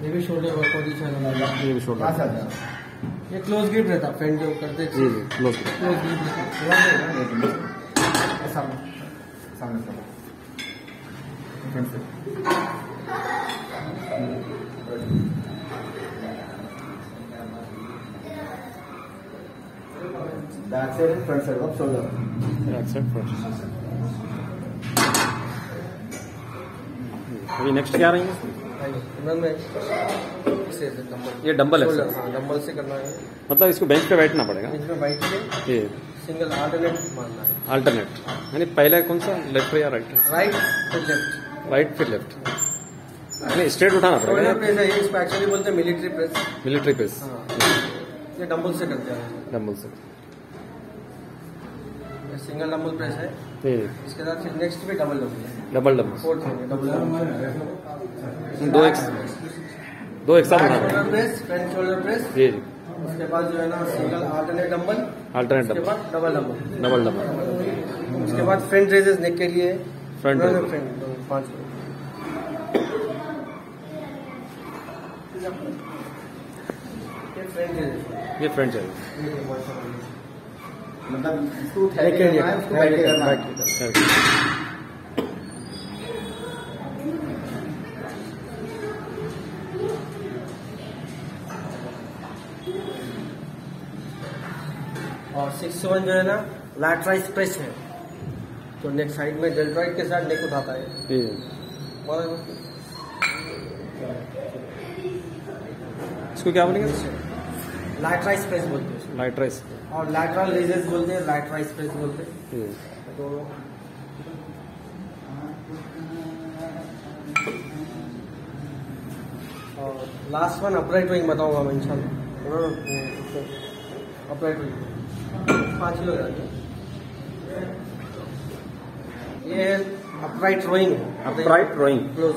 ये भी शोल्डर वर्कआउट ही चल, ये भी शोल्डर, ये क्लोज ग्रिप रहता है, फ्रंट जो करते हैं। जी जी, क्लोज ग्रिप रहता है। सामने back side front side off shoulder, back side front. अभी नेक्स्ट क्या रहेंगे? ये डंबल है, डंबल से करना है, मतलब इसको बेंच पे बैठना पड़ेगा, इसमें बैठ के ये सिंगल अल्टरनेट मारना है। अल्टरनेट यानी पहले कौन सा, लेफ्ट या राइट? राइट फिर लेफ्ट, राइट फिर लेफ्ट, यानी स्ट्रेट उठाना पड़ेगा। प्रेस है ये, इसको एक्चुअली बोलते हैं मिलिट्री प्रेस। मिलिट्री प्रेस, ये डंबल से करते हैं, डंबल से, सिंगल डंबल प्रेस है। इसके साथ फिर नेक्स्ट भी डबल डंबल है, डबल डंबल, फोर्थ है डबल डंबल, दो एक साथ उठाना पड़ेगा। Shoulder press, front shoulder press, जी, उसके बाद जो है ना सिंगल अल्टरनेट डंबल, अल्टरनेट उसके डंबल, बाद डबल डंबल, डबल डंबल, उसके बाद फ्रंट रेजेस नेक के लिए, फ्रंट फ्रंट 5 ये फ्रंट है, मतलब इसको बैठ के करना है, उसको बैठ के करना है। और 6-1 जो है ना लैटराइज प्रेस है, तो नेक साइड में डेल्टॉइड के साथ नेक उठाता है। इसको क्या बोलेंगे? लैटराइज प्रेस बोलते हैं, लाइट्राइस, और लैटरल रेजेस बोलते हैं, लैटराइज प्रेस बोलते हैं। तो और लास्ट वन अपराइट रोइंग बताऊंगा मैं इंशाल्लाह। अपराइट रोइंग 5 किलो ये अपराइट रोइंग है, अपराइट रोइंग, क्लोज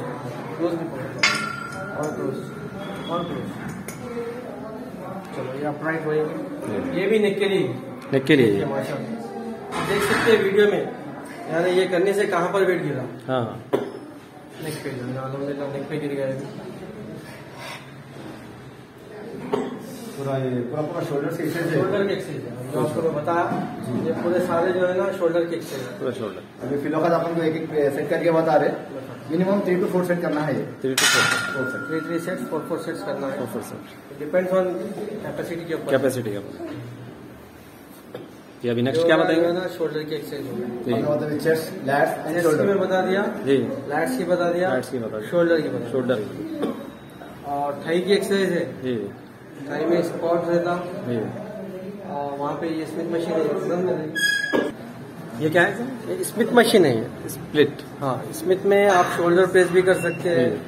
क्लोज भी और क्लोज और क्लोज। चलो ये अपराइट रोइंग, ये भी नेक के लिए, नेक के लिए माशाल्लाह देख सकते हैं वीडियो में, यानी ये करने से कहाँ पर वेट गिरा, हाँ, नेक पे अल्हम्दुलिल्लाह नेक पे गिर गया। पूरा शोल्डर से शोल्डर की एक्सरसाइज है जो आपको मैं बताया, ये पूरे सारे जो है ना शोल्डर की एक्सरसाइज है, पूरा शोल्डर। अभी फिलहाल अपन को एक एक सेट करके बता रहे, मिनिमम 3 to 4 सेट करना है, ये 3 to 4 4 3 सेट्स 4 सेट्स करना है, 4%, डिपेंड्स ऑन कैपेसिटी के ऊपर, कैपेसिटी का। ये अभी नेक्स्ट क्या बताएंगे? ना शोल्डर की एक्सरसाइज होगी, मतलब chest, lats and chest shoulder में बता दिया, जी, लैट्स की बता दिया, लैट्स की बता दिया, शोल्डर की बता शोल्डर, दिया, और थाई की एक्सरसाइज है, जी थाई में स्क्वाट रहता, जी। और वहाँ पे ये स्मिथ मशीन है, ये क्या है? ये स्मिथ मशीन है, ये स्प्लिट, हाँ स्मिथ में आप शोल्डर प्रेस भी कर सकते हैं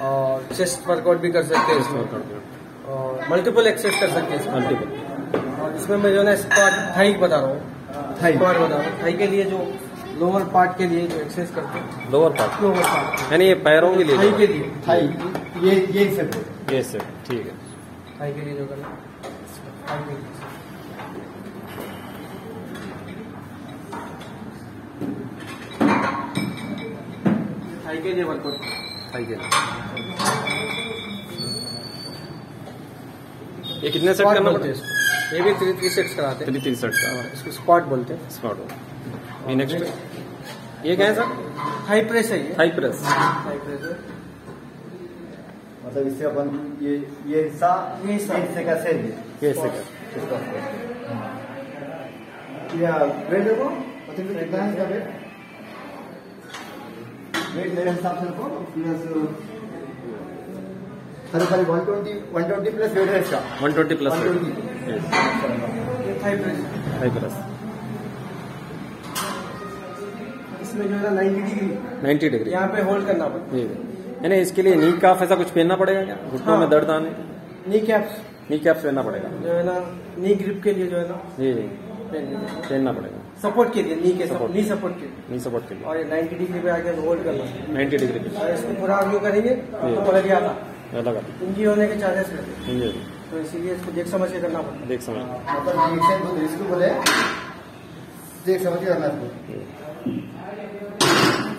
और चेस्ट वर्कआउट भी कर सकते हैं इसमें, और मल्टीपल एक्सरसाइज कर सकते हैं इसमें। मल्टीपल, और इसमें मैं जो है ना स्क्वाट थाई बता रहा हूँ, स्क्वाट बता रहा हूँ, थाई के लिए जो लोअर पार्ट के लिए जो एक्सरसाइज करते हैं, लोअर पार्ट, लोअर पार्ट यानी ये पैरों के लिए, थाई के लिए, थाई ये सेट, ये से ठीक है। थाई के लिए जो करना, थाई के लिए थाई के लिए वर्कआउट, थाई के लिए। ये कितने सेट स्क्वाट करना बोलते पड़ता हैं इसको, ये भी 3 सेट्स कराते हैं, 3 सेट का इसको स्क्वाट बोलते हैं। स्क्वाट। ये नेक्स्ट ये क्या है सर? थाई प्रेस है ये, थाई प्रेस, थाई प्रेस है। मतलब इससे अपन ये हिस्सा ये हिस्सा का सेल ये हिस्से का वेट देखो कितना है इसका वेट मेरे हिसाब से देखो प्लस अरे खाली 120 प्लस वेट है इसका 120 प्लस थाई प्रेस इसमें जो है ना 90 डिग्री यहाँ पे होल्ड करना पड़ता है। यानी इसके लिए नी काफ ऐसा कुछ पहनना पड़ेगा क्या? घुटनों में दर्द आने नी कैप्स पहनना पड़ेगा जो है ना नी ग्रिप के लिए जो है ना जी पहनना पड़ेगा सपोर्ट के लिए नी सपोर्ट के लिए और ये 90 डिग्री पे आके होल्ड करना 90 डिग्री पे और इसको पूरा व्यू करेंगे तो लग जाता लगा इंजी होने के चार्जेस रहते हैं तो इसीलिए इसको देख समझ के करना पड़ता देख समझ मतलब इसको बोले देख समझ के करना इसको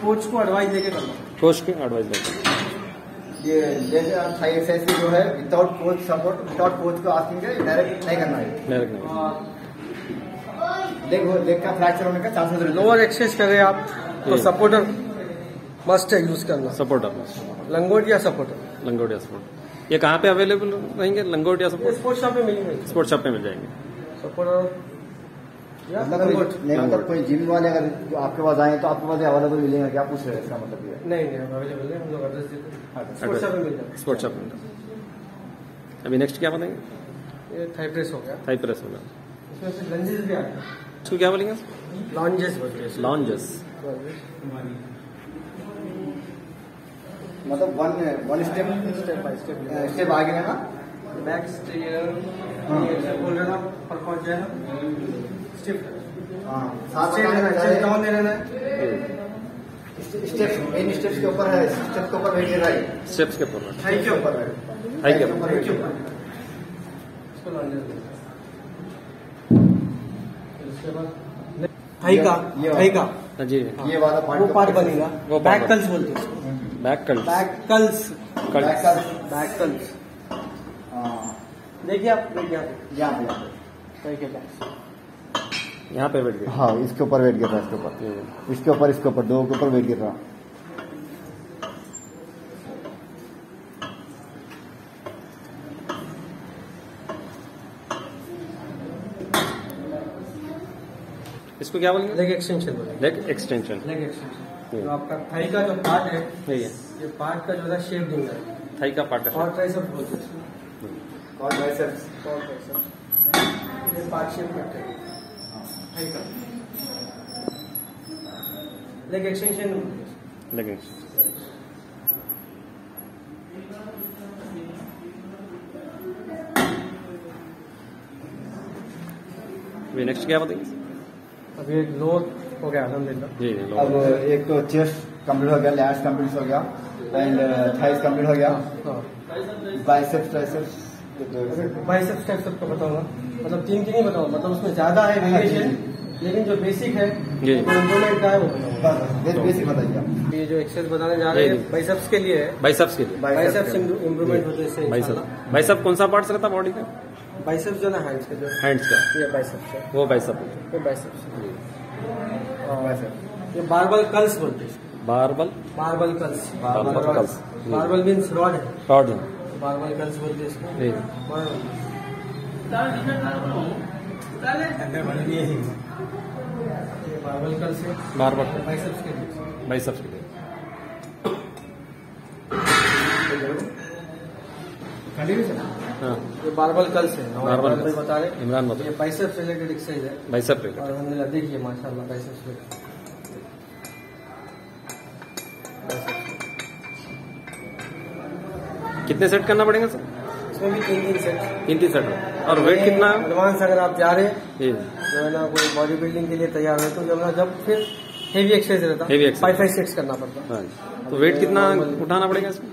कोच को एडवाइस देके करना कोच की एडवाइस देते ये जैसे थाई एक्सरसाइज जो है without coach support without coach को आस्किंग है डायरेक्ट नहीं करना है लेग का फ्रैक्चर होने का चांसेस रहते हैं। लोअर एक्सरसाइज कर रहे हैं आप तो सपोर्टर मस्ट है यूज करना सपोर्टर लंगोट या सपोर्टर ये कहाँ पे अवेलेबल रहेंगे लंगोट या सपोर्ट? स्पोर्ट्स शॉप में मिलेंगे स्पोर्ट्स शॉप पे मिल जाएंगे सपोर्टर मतलब कोई जिम वाले अगर आपके पास आए तो आपके पास अवेलेबल मिलेगा क्या पूछ रहे हैं इसका मतलब ये नहीं अवेलेबल है हम लोग एड्रेस देते हैं स्पोर्ट्स शॉप में मिल जाएगा स्पोर्ट्स शॉप में। अभी नेक्स्ट क्या बताएंगे? ये थाई प्रेस हो गया थाई प्रेस होगा इसमें से लंजेस भी आते हैं इसको क्या बोलेंगे? लॉन्जेस बोलते हैं लॉन्जेस मतलब वन स्टेप बाय स्टेप आगे है ना बैक बोल रहे ना पर पहुंच जाए ना स्टिफ डाउन दे रहना है स्टेप्स मेन स्टेप्स के ऊपर है स्टेप्स के ऊपर वेट गिर रहा है स्टेप्स के ऊपर हाई के ऊपर है हाई के ऊपर इसको लॉन्जेस उसके बाद थाई का जी ये वाला वो पार्ट बनेगा वो बैक part कल्स बोलते हैं बैक कल्स बैक कल्स देखिए आप यहाँ थाई के बैक यहाँ पे बैठ गए हाँ इसके ऊपर वेट गिर रहा है इसके ऊपर दो के ऊपर वेट गिर रहा इसको क्या बोलेंगे? लेग एक्सटेंशन बोलेंगे लेग एक्सटेंशन लेग एक्सटेंशन तो आपका थाई का जो पार्ट है यही है ये पार्ट का जो है शेप देंगे थाई का पार्ट और ट्राइसेप्स बोलते हैं और बाइसेप्स ये पार्ट शेप करते हैं थाई का लेग एक्सटेंशन लेग अभी नेक्स्ट क्या बताएंगे? अभी एक लोअर हो गया अल्हम्दुलिल्लाह जी अब एक तो चेस्ट कंप्लीट हो गया लैट्स कंप्लीट हो गया एंड थाइस कंप्लीट हो गया बाइसेप्स ट्राइसेप्स बाइसेप्स का सबको बताऊंगा मतलब तीन ही बताऊंगा मतलब उसमें ज्यादा है वेरिएशन लेकिन जो बेसिक है जी इम्प्रूवमेंट का है वो बताऊंगा बेसिक बताइए आप ये जो एक्सरसाइज बताने जा रहे हैं बाइसेप्स के लिए है बाइसेप्स के लिए बाइसेप्स इम्प्रूवमेंट होते हैं बाइसेप कौन सा पार्ट रहता बॉडी का? बाइसेप्स जो ना हैंड्स का जो हैंड्स का ये बाइसेप्स है वो बाइसेप ये बाइसेप्स ये बारबल कल्स बोलते हैं barbell curls curls barbell means rod है रॉड बारबल कल्स बोलते हैं इसको ये बारबल कल्स है बारबल बाइसेप्स के लिए बाइसेप्स के लिए हाँ ये बारबल कल्स है बारबल कल्स बता रहे इमरान बता ये बाइसेप्स रिलेटेड एक्सरसाइज है बाइसेप और अल्हम्दुलिल्लाह देखिए माशाल्लाह बाइसेप्स पे कितने सेट करना पड़ेगा सर? इसमें भी तीन सेट तीन सेट और वेट कितना? एडवांस अगर आप जा रहे हैं जी जो है ना कोई बॉडी बिल्डिंग के लिए तैयार है तो जब फिर हेवी एक्सरसाइज रहता Heavy exercise। 5 6 करना पड़ता हाँ जी तो वेट कितना उठाना पड़ेगा इसमें?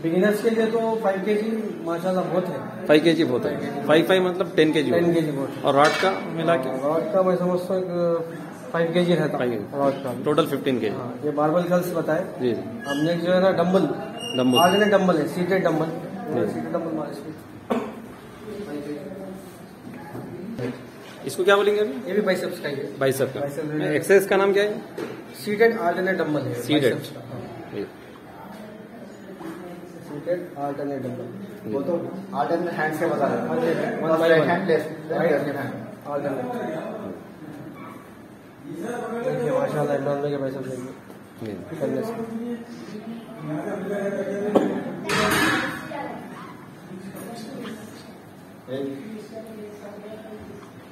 बिगिनर्स के लिए तो 5 kg माशाल्लाह बहुत है 5 kg बहुत है 5 मतलब 10 kg 10 kg बहुत है और रॉड का मिला के रॉड का मैं समझता हूँ 5 kg रहता 5 kg। रॉड का टोटल 15 kg हाँ, ये बारबल कर्ल्स बताए जी अब नेक्स्ट जो है ना डम्बल डम्बल आगे डम्बल है सीटेड डम्बल सीटेड डम्बल इसको क्या बोलेंगे अभी? ये भी बाइसेप्स का ही है बाइसेप का Bicep। एक्सरसाइज का नाम क्या है? सीटेड आल्टरनेट डम्बल है Seated। biceps का। हाँ। जी। Seated repeated alternate dumbbell. वो तो अल्टरनेट हैंड से बता रहे हैं, one by one hand left hand alternate. देखिए माशाल्लाह इमरान भाई के बाइसेप्स देखिए करने से।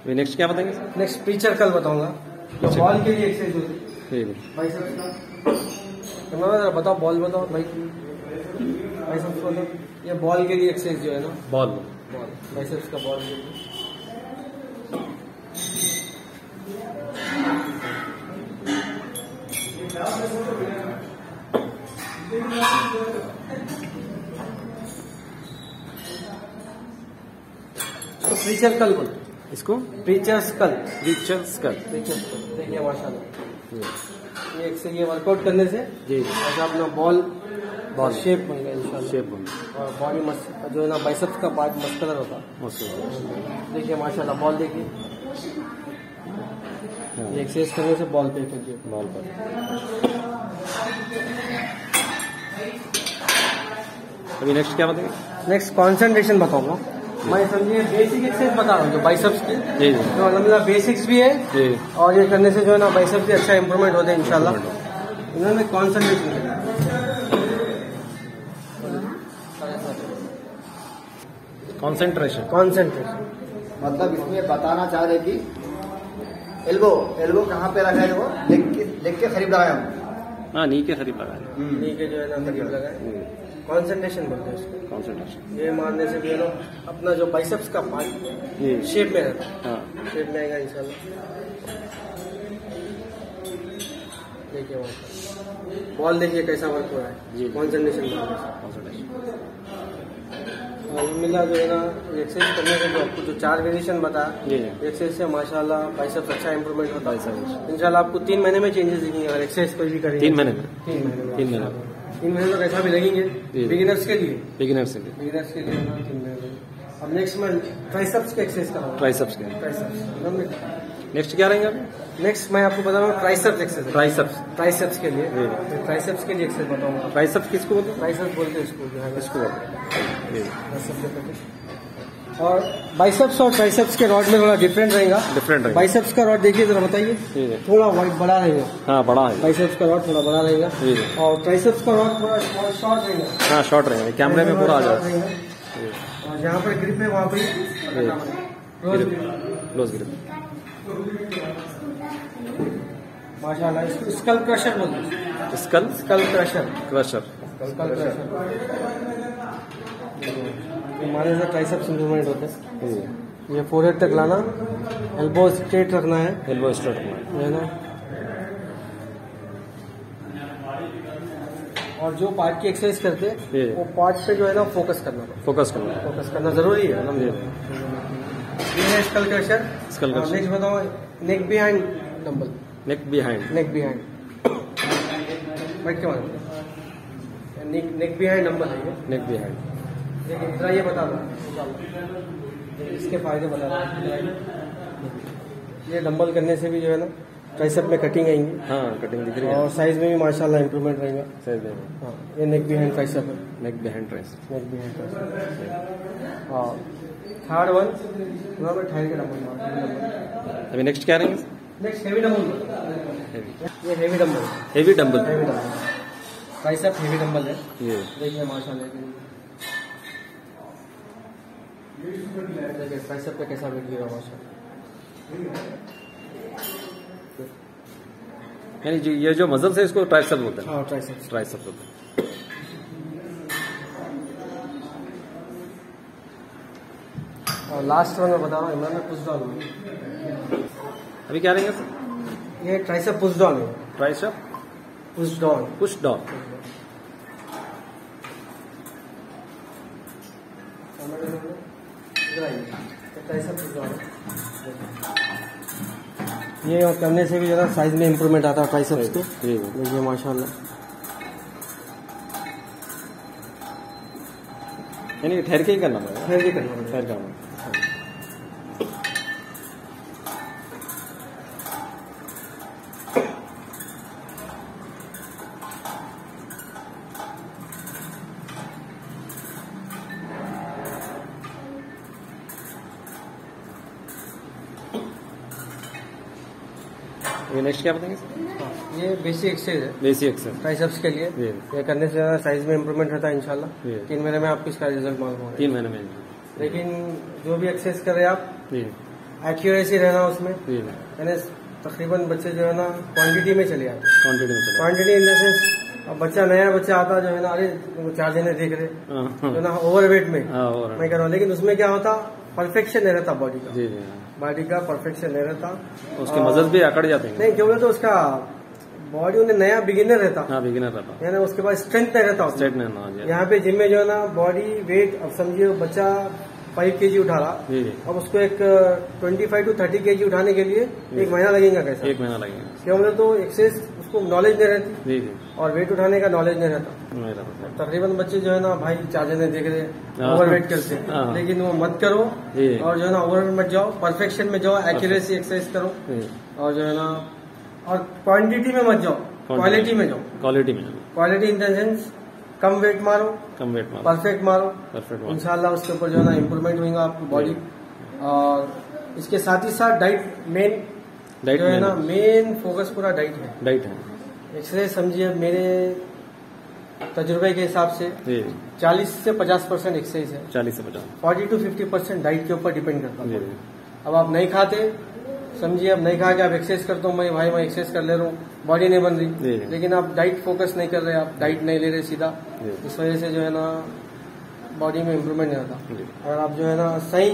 नेक्स्ट क्या बताएंगे सर? नेक्स्ट प्रीचर कल बताऊंगा, जो बॉल के लिए एक्सरसाइज होती ठीक है। है बाइसेप्स का। इमरान बताओ, बॉल बताओ भाई, बाइसेप्स बताओ। ये बॉल के लिए एक्सरसाइज जो है ना, बॉल बाइसेप्स का बॉल के लिए। तो प्रीचर कल बोल, इसको प्रीचर्स कल, रिचर्स कर। देखिए माशाल्लाह ये एक्सरसाइज, ये वर्कआउट करने से जी ऐसा अपना बॉल शेप बन गया इंशाल्लाह। शेप बन और बॉडी जो है ना बाइसेप्स का पार्ट मस्कुलर होता है। देखिए माशाल्लाह बॉल देखिए, ये एक्सरसाइज करने से बॉल पे कीजिए, बॉल पर। अभी नेक्स्ट क्या बताएंगे? नेक्स्ट कंसंट्रेशन बताऊंगा मैं, समझिए बेसिक एक्सरसाइज बता रहा हूँ जो बाइसेप्स की, जी जी तो अलहमदुलिल्लाह बेसिक्स भी है जी। और ये करने से जो है ना बाइसेप्स भी अच्छा इंप्रूवमेंट होता है इंशाल्लाह। इन्होंने कंसंट्रेशन कॉन्सेंट्रेशन मतलब इसमें बताना चाह रहे कि एल्बो कहाँ पे रखा है, वो लेग के करीब लगाया हूँ। हाँ, नी के करीब लगा है। नी के जो है ना करीब लगाए, कंसंट्रेशन बोलते हैं उसको। कॉन्सेंट्रेशन ये मारने से भी है ना अपना जो बाइसेप्स का पार्ट जी शेप में रहता है, हाँ। शेप में आएगा इंशाल्लाह। देखिए बॉल देखिए कैसा वर्क हो रहा है जी। कंसंट्रेशन कॉन्सेंट्रेशन और मिला जो है ना एक्सरसाइज करने से जो आपको जो 4 वेरिएशन बताया, जी एक्सरसाइज से माशाल्लाह बाइसेप्स अच्छा इंप्रूवमेंट होता है बाइसेप्स। इंशाल्लाह। आपको 3 महीने में चेंजेस दिखेंगे अगर एक्सरसाइज कोई भी करेंगे। 3 महीने में 3 महीने में 3 महीने 3 महीने तो कैसा भी लगेंगे जी। बिगिनर्स के लिए, बिगिनर से बिगिनर्स के लिए 3 महीने। अब नेक्स्ट मंथ ट्राइसेप्स के एक्सरसाइज कराऊंगा, ट्राइसेप्स के। ट्राइसेप्स। नेक्स्ट क्या रहेंगे अभी? नेक्स्ट मैं आपको बता रहा हूँ ट्राइसेप्स एक्सरसाइज, ट्राइसेप्स। ट्राइसेप्स के लिए, जी। ट्राइसेप्स के लिए एक्सरसाइज बताऊंगा। ट्राइसेप्स किसको बोलते हैं? ट्राइसेप्स बोलते हैं इसको, जो है ना, इसको बोलते हैं। जी ट्राइसेप्स कहते हैं। और बाइसेप्स और ट्राइसेप्स के रॉड में थोड़ा डिफरेंट रहेगा। डिफरेंट रहेगा। बाइसेप्स का रॉड देखिए जरा बताइए, जी जी थोड़ा वाइड बड़ा रहेगा। हाँ, बड़ा है। बाइसेप्स का रॉड थोड़ा बड़ा रहेगा जी जी और ट्राइसेप्स का रॉड थोड़ा शॉर्ट रहेगा। हाँ, शॉर्ट रहेगा, कैमरे में पूरा आ शॉर्ट जाएगा। रहेगा। और जहाँ पर ग्रिप है वहाँ पर क्लोज ग्रिप। माशाल्लाह इसको स्कल क्रशर बोलते हैं। Skull skull crusher, crusher. Skull crusher हमारे से ट्राइसेप्स इंप्रूवमेंट होते हैं। ये फोरहेड तक लाना, एल्बो स्ट्रेट रखना है, एल्बो स्ट्रेट है ना। और जो पार्ट की एक्सरसाइज करते जी। हैं वो पार्ट पे जो है ना फोकस करना फोकस करना जरूरी है ना। जी। ये है skull crusher. Skull crusher. Next बताओ neck behind dumbbell, neck behind. Neck behind बैठ के मारो, नेक बिहाइंड डंबल है ये। Neck behind. देखिए जरा ये बता दो इसके फायदे बता दो। ये डंबल करने से भी जो है ना ट्राइसेप में कटिंग आएंगी हाँ, कटिंग दिख रही है। और साइज में भी माशाल्लाह इंप्रूवमेंट रहेगा। सही है। हाँ, ये नेक बिहाइंड ट्राइसेप है, neck behind tricep. Neck behind tricep. और थर्ड वन थोड़ा मैं ठहर के डंबल। अभी नेक्स्ट क्या रहेंगे? Next heavy dumbbell. ये heavy dumbbell, heavy dumbbell. Heavy dumbbell tricep heavy dumbbell है। ये देखिए माशाल्लाह, देखिए ट्राइसेप पे कैसा वेट गिरा माशाल्लाह। यानी ये जो मसल्स है इसको ट्राइसेप्स बोलते हैं। हाँ ट्राइसेप्स। ट्राइसेप्स बोलते हैं। और लास्ट वन मैं बता रहा हूँ, इमरान में पुश डाउन। अभी क्या रहेंगे सर? ये ट्राइसेप पुश डाउन है, tricep push down. Push down. Tricep push down. ये और करने से भी जो है साइज में इंप्रूवमेंट आता है ट्राइसेप्स के। जी देखिए माशाल्लाह, यानी ठहर के ही करना पड़ेगा। ठहर के करना पड़ेगा। ठहर करना। ये नेक्स्ट क्या बताएंगे? ये बेसिक एक्सरसाइज है, बेसिक एक्सरसाइज ट्राइसेप्स के लिए। जी ये करने से साइज में इम्प्रूवमेंट रहता है इंशाल्लाह। जी। 3 महीने में आपको इसका रिजल्ट मालूम होगा। 3 महीने में? लेकिन जो भी एक्सरसाइज करें आप, जी एक्यूरेसी रहना उसमें, जी यानी तकरीबन बच्चे जो है ना क्वांटिटी में चले आते हैं। क्वांटिटी में चले। क्वांटिटी इन द सेंस, अब बच्चा नया बच्चा आता जो है ना, अरे वो 4 जने देख रहे जो ना ओवरवेट में हाँ, और मैं कह रहा हूँ, लेकिन उसमें क्या होता, परफेक्शन नहीं रहता बॉडी का। जी जी बॉडी का परफेक्शन नहीं रहता, उसके मसल्स भी अकड़ जाते हैं। नहीं क्योंकि तो उसका बॉडी उन्हें नया बिगिनर रहता, हाँ बिगिनर रहता, यानी उसके बाद स्ट्रेंथ नहीं रहता उसमें। स्ट्रेट नहीं ना जी। यहाँ पे जिम में जो है ना बॉडी वेट, अब समझिए बच्चा 5 kg उठा रहा, जी जी अब उसको एक 25 to 30 kg उठाने के लिए 1 महीना लगेगा। कैसा? 1 महीना लगेगा। क्यों बोले तो एक्सरसाइज उसको नॉलेज नहीं रहती, जी जी और वेट उठाने का नॉलेज नहीं रहता। नहीं रहता। तकरीबन बच्चे जो है ना भाई 4 जने देख रहे हाँ। ओवरवेट करते, हाँ। लेकिन वो मत करो, जी और जो है ना ओवरवेट मत जाओ, परफेक्शन में जाओ, एक्यूरेसी एक्सरसाइज करो, जी। और जो है ना, और क्वांटिटी में मत जाओ, क्वालिटी में जाओ। क्वालिटी में, क्वालिटी इन द सेंस कम वेट मारो, कम वेट में, परफेक्ट मारो, परफेक्ट। इंशाल्लाह उसके ऊपर जो है ना इम्प्रूवमेंट होगा आपकी बॉडी। और इसके साथ ही साथ डाइट मेन, डाइट जो है ना में, मेन फोकस पूरा डाइट है। डाइट है। एक्सरसाइज समझिए मेरे तजुर्बे के हिसाब से जी 40 से 50% एक्सरसाइज है, 40 से 50। 40 to 50% डाइट के ऊपर डिपेंड करता जी है। जी अब आप नहीं खाते, समझिए अब नहीं खा के आप एक्सरसाइज करते हो, मैं भाई मैं एक्सरसाइज कर ले रहा हूँ, बॉडी नहीं बन जी। रही, लेकिन आप डाइट फोकस नहीं कर रहे, आप डाइट नहीं ले रहे सीधा, जी। इस वजह से जो है ना बॉडी में इम्प्रूवमेंट नहीं आता। जी अगर आप जो है ना सही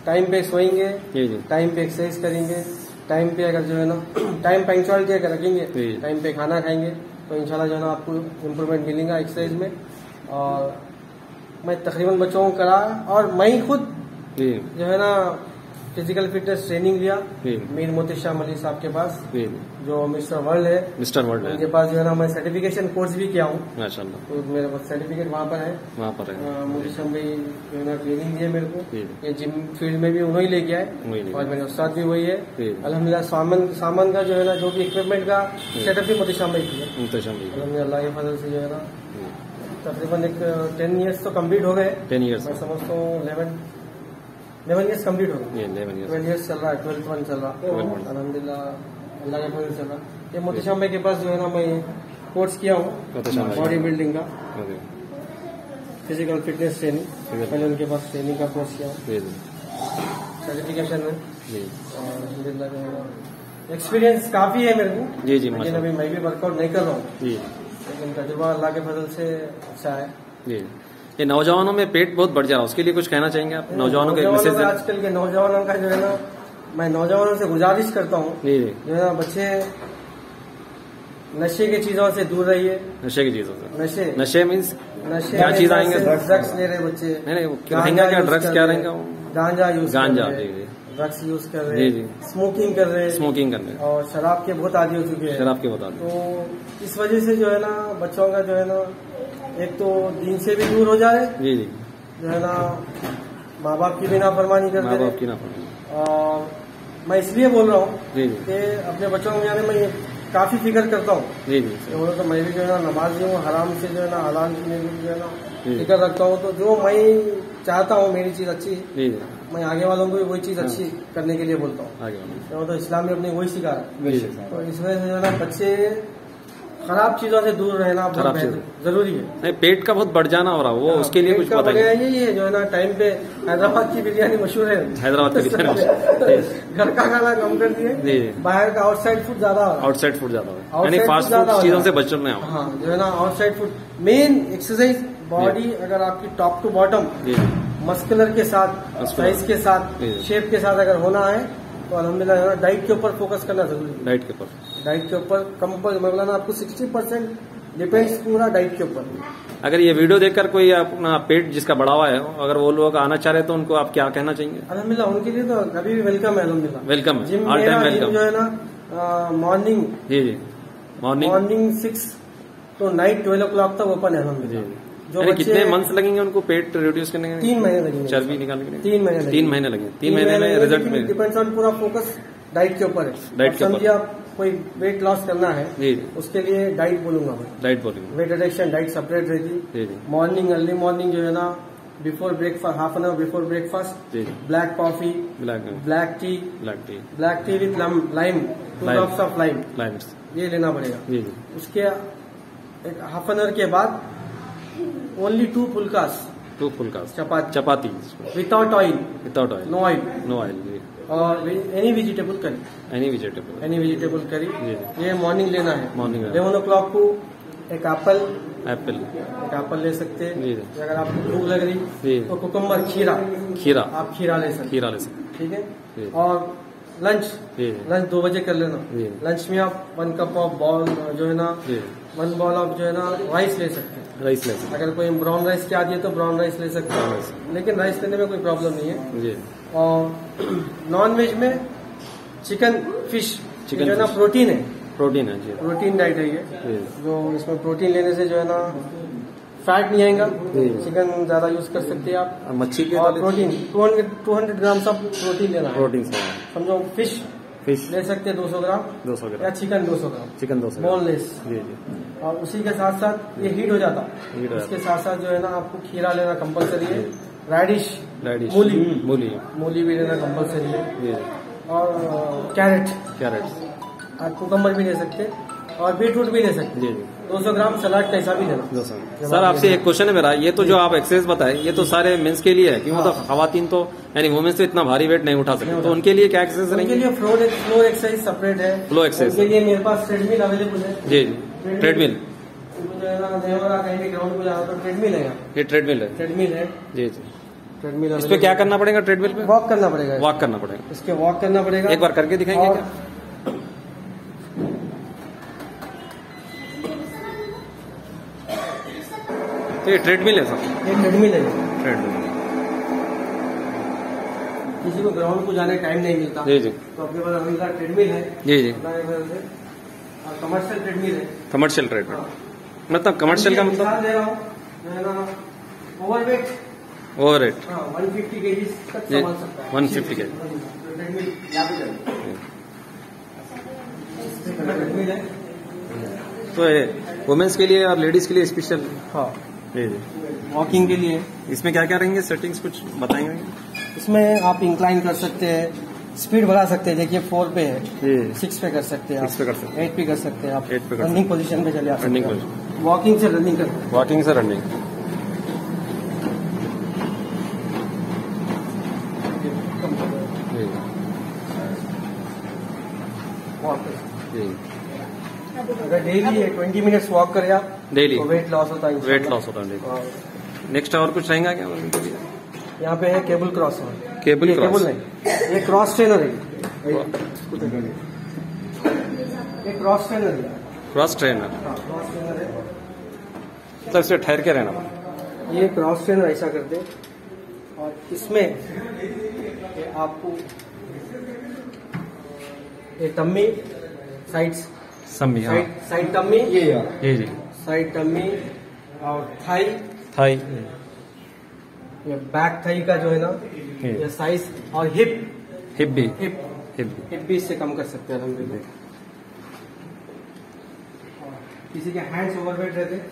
टाइम पे सोएंगे, जी जी टाइम पे एक्सरसाइज करेंगे, टाइम पे अगर जो है ना टाइम पंक्चुअलिटी अगर रखेंगे, जी। टाइम पे खाना खाएंगे, तो इंशाल्लाह जो है ना आपको इम्प्रूवमेंट मिलेगा एक्सरसाइज में। और मैं तकरीबन बच्चों को करा, और मैं ही खुद जी जो है ना फिजिकल फिटनेस ट्रेनिंग लिया जी मीर मोती शाह मलिक साहब के पास, जी जो मिस्टर वर्ल्ड है, मिस्टर वर्ल्ड उनके है पास जो है ना मैं सर्टिफिकेशन कोर्स भी किया हूँ, माशाल्लाह, तो मेरे पास सर्टिफिकेट वहाँ पर है। वहाँ पर है। मोती शाह भाई जो है ना ट्रेनिंग दिए मेरे को, जी ये जिम फील्ड में भी उन्होंने लेके आए, वही नहीं। और मेरे उस्ताद भी वही है। जी अल्हम्दुलिल्लाह सामान का जो है ना, जो भी इक्विपमेंट का सेटअप भी मोती शाह भाई किया। मुंतशिर जी अल्हम्दुलिल्लाह के फजल से जो है ना तकरीबन एक 10 ईयर्स तो कम्प्लीट हो गए, 10 ईयर्स मैं समझता हूँ 11 ईयर्स कम्प्लीट हो गए, ये 11 ईयर्स 12 ईयर्स चल रहा है, 12th वन चल रहा है, 12th वन। अल्हम्दुलिल्लाह अल्लाह के फजल से चल रहा है। ये मोती शाह भाई के पास जो है ना मैं कोर्स किया हूँ मोती शाह भाई। बॉडी बिल्डिंग का, ओके फिजिकल फिटनेस ट्रेनिंग, पहले उनके पास ट्रेनिंग का कोर्स किया हूँ, जी जी सर्टिफिकेशन है, जी और अल्हम्दुलिल्लाह जो है ना एक्सपीरियंस काफी है मेरे को। जी जी लेकिन माशाल्लाह अभी मैं भी वर्कआउट नहीं कर रहा हूँ, जी लेकिन तजुर्बा अल्लाह के फजल से अच्छा है। जी। ये नौजवानों में पेट बहुत बढ़ जा रहा है, उसके लिए कुछ कहना चाहेंगे आप? नौजवानों को एक मैसेज दें। आजकल के नौजवानों का जो है ना, मैं नौजवानों से गुजारिश करता हूँ जी जी जो है ना, बच्चे नशे की चीजों से दूर रहिए। नशे की चीजों से, नशे नशे मीन्स नशे क्या चीज आएंगे? ड्रग्स ले रहे बच्चे, नहीं नहीं वो रहेंगे क्या? यूज ड्रग्स कर क्या रहे, रहेंगे? गांजा यूज गांजा, कर रहे, जी, जी। ड्रग्स यूज कर जी, रहे, जी। स्मोकिंग कर रहे, स्मोकिंग करने, और शराब के बहुत आदी हो चुके हैं। शराब के बता दें। तो इस वजह से जो है ना बच्चों का जो है ना, एक तो दीन से भी दूर हो जा रहे, जी जी जो है ना माँ बाप की भी नाफरमानी करते माँ रहे। बाप की ना पड़े। और मैं इसलिए बोल रहा हूँ जी जी कि अपने बच्चों को जाने मैं काफी फिक्र करता हूँ, जी जी तो बोलो तो मैं भी जो है ना नमाजी हूँ, हराम से जो है ना हलाल की मैं भी जो है ना जी। फिक्र रखता हूँ। तो जो मैं चाहता हूँ मेरी चीज अच्छी, जी जी मैं आगे वालों को भी वही चीज अच्छी करने के लिए बोलता हूँ। आगे बढ़ो। तो इस्लाम में अपने वही सिखा रहा जी है। जी तो इस वजह से जो है ना बच्चे खराब चीजों से दूर रहना बहुत खराब बेहतर- चीज़। जरूरी है। नहीं पेट का बहुत बढ़ जाना हो रहा, वो उसके लिए पेट कुछ का बताइए। वगैरह यही है जो है ना, टाइम पे हैदराबाद की बिरयानी मशहूर है, हैदराबाद की बिरयानी। घर का खाना कम कर दिए, जी बाहर का आउटसाइड फूड ज्यादा हो रहा है। आउटसाइड फूड ज्यादा हो, Outside यानी food फास्ट ज्यादा फूड हो चीजों रहा से है। बचने आओ। हाँ जो है ना outside food, main exercise body अगर आपकी टॉप टू बॉटम जी मस्कुलर के साथ, Muscular। साइज के साथ, जी। शेप के साथ अगर होना है, तो अल्हम्दुलिल्लाह डाइट के ऊपर फोकस करना जरूरी है। डाइट के ऊपर, डाइट के ऊपर कंपल मैं बोला ना आपको 60% डिपेंड्स पूरा डाइट के ऊपर। अगर ये वीडियो देखकर कोई अपना पेट जिसका बढ़ा हुआ है, अगर वो लोग आना चाह रहे तो उनको आप क्या कहना चाहेंगे? अल्हम्दुलिल्लाह उनके लिए तो कभी भी वेलकम है। अल्हम्दुलिल्लाह वेलकम है, जिम ऑल टाइम मेरा वेलकम। जिम जो है ना मॉर्निंग जी जी मॉर्निंग मॉर्निंग 6 तो नाइट 12 o'clock तक ओपन है जी अल्हम्दुलिल्लाह। जो यानी बच्चे कितने मंथ्स लगेंगे उनको पेट रिड्यूस करने के? 3 महीने लगेंगे, चर्बी निकालने के लिए 3 महीने लगेंगे। 3 महीने लगे। 3 महीने में रिजल्ट मिले। डिपेंड्स ऑन पूरा फोकस डाइट के ऊपर है। डाइट अब के ऊपर। समझिए आप कोई वेट लॉस करना है, जी उसके लिए डाइट बोलूंगा मैं। डाइट बोलेंगे। वेट रिडक्शन डाइट सेपरेट रहती। जी जी मॉर्निंग अर्ली मॉर्निंग जो है ना, before breakfast, half an hour before breakfast, जी जी black coffee, black black tea black tea with lime, 2 drops of lime, limes, ये लेना पड़ेगा। जी जी। उसके एक हाफ एन आवर के बाद only 2 phulkas, 2 phulka chapati without oil, without oil, no oil, no oil, जी। और any vegetable curry, any vegetable curry, जी। ये मॉर्निंग लेना है। मॉर्निंग 11 o'clock को एक एप्पल ले सकते हैं। जी। अगर आपको भूख लग जी। रही तो कुकुम्बर, खीरा आप खीरा ले सकते, ठीक है। जी। और लंच 2 बजे कर लेना। जी। लंच में आप 1 कप ऑफ बॉल जो है ना, 1 बॉल ऑफ जो है ना राइस ले सकते हैं। अगर कोई ब्राउन राइस की आती है तो ब्राउन राइस ले सकते हैं, लेकिन राइस लेने में कोई प्रॉब्लम नहीं है। जी। और नॉन वेज में चिकन फिश जो है ना प्रोटीन है जी। प्रोटीन डाइट है ये, जो इसमें प्रोटीन लेने से जो है ना फैट नहीं आएगा। चिकन ज्यादा यूज कर सकते हैं आप। मच्छी के और प्रोटीन 200 ग्राम्स ऑफ प्रोटीन लेना है। प्रोटीन समझो फिश ले सकते हैं 200 ग्राम, या चिकन 200 ग्राम, बोनलेस। और उसी के साथ साथ ये हीट हो जाता है। इसके साथ साथ जो है ना आपको खीरा लेना कंपलसरी है, रेडिश, मूली भी लेना कंपलसरी है, और कैरेट और कुकम्बर भी ले सकते हैं, और बीटरूट भी ले सकते हैं। 200 ग्राम सलाद कैसा भी लेना। सर आपसे एक क्वेश्चन है मेरा, ये तो जो आप एक्सरसाइज बताए ये तो सारे मेंस के लिए है, क्यों? तो खवातीन तो यानी वुमेन्स तो इतना भारी वेट नहीं उठा सकते, तो उनके लिए क्या एक्सरसाइज रहेंगी? उनके लिए फ्लोर एक्सरसाइज सेपरेट है। फ्लो एक्सरसाइज उनके लिए मेरे पास ट्रेडमिल अवेलेबल है। जी। ट्रेडमिल जो है ना कहीं भी ग्राउंड को जाना तो ट्रेडमिल है। ये ट्रेडमिल है जी। ट्रेडमिल इस पे क्या करना पड़ेगा? ट्रेडमिल पे वॉक करना पड़ेगा। इसके वॉक करना पड़ेगा। एक बार करके दिखाएंगे क्या? तो ये ट्रेडमिल है सर? ये ट्रेडमिल है। किसी को ग्राउंड को जाने टाइम नहीं मिलता जी तो अपने पास हमेशा ट्रेडमिल है। जी। और कमर्शियल ट्रेडमिल है। कमर्शियल ट्रेडमिल मतलब कमर्शियल का मतलब दे रहा हूँ ओवरवेट 150 kg तक संभाल सकता है। 150 kg ट्रेडमिल है। तो ये वुमेन्स के लिए और लेडीज के लिए स्पेशल। हाँ जी। वॉकिंग के लिए इसमें क्या क्या रहेंगे सेटिंग्स कुछ बताएंगे? इसमें आप इंक्लाइन कर सकते हैं, स्पीड बढ़ा सकते हैं। देखिए 4 पे है, 6 पे कर सकते हैं, 8 पे कर सकते हैं आप। रनिंग पोजीशन पे चले आ सकते हैं। वॉकिंग से रनिंग करते हैं। वॉकिंग से रनिंग। अगर डेली 20 मिनट्स वॉक करें आप डेली तो वेट लॉस होता है। वेट लॉस होता है। नेक्स्ट और कुछ रहेगा क्या उनके लिए? यहाँ पे है केबल क्रॉस। केबल नहीं, ये क्रॉस ट्रेनर है। ये क्रॉस ट्रेनर है। क्रॉस ट्रेनर है। मतलब इससे ठहर के रहना। ये क्रॉस ट्रेनर ऐसा करते हैं, और इसमें आपको ये टम्मी साइड्स, साइड टम्मी, ये साइड टम्मी, और थाई, ये बैक थाई का जो है ना ये साइज, और हिप भी इससे कम कर सकते हैं हम। किसी के हैंड्स ओवरवेट रहते हैं,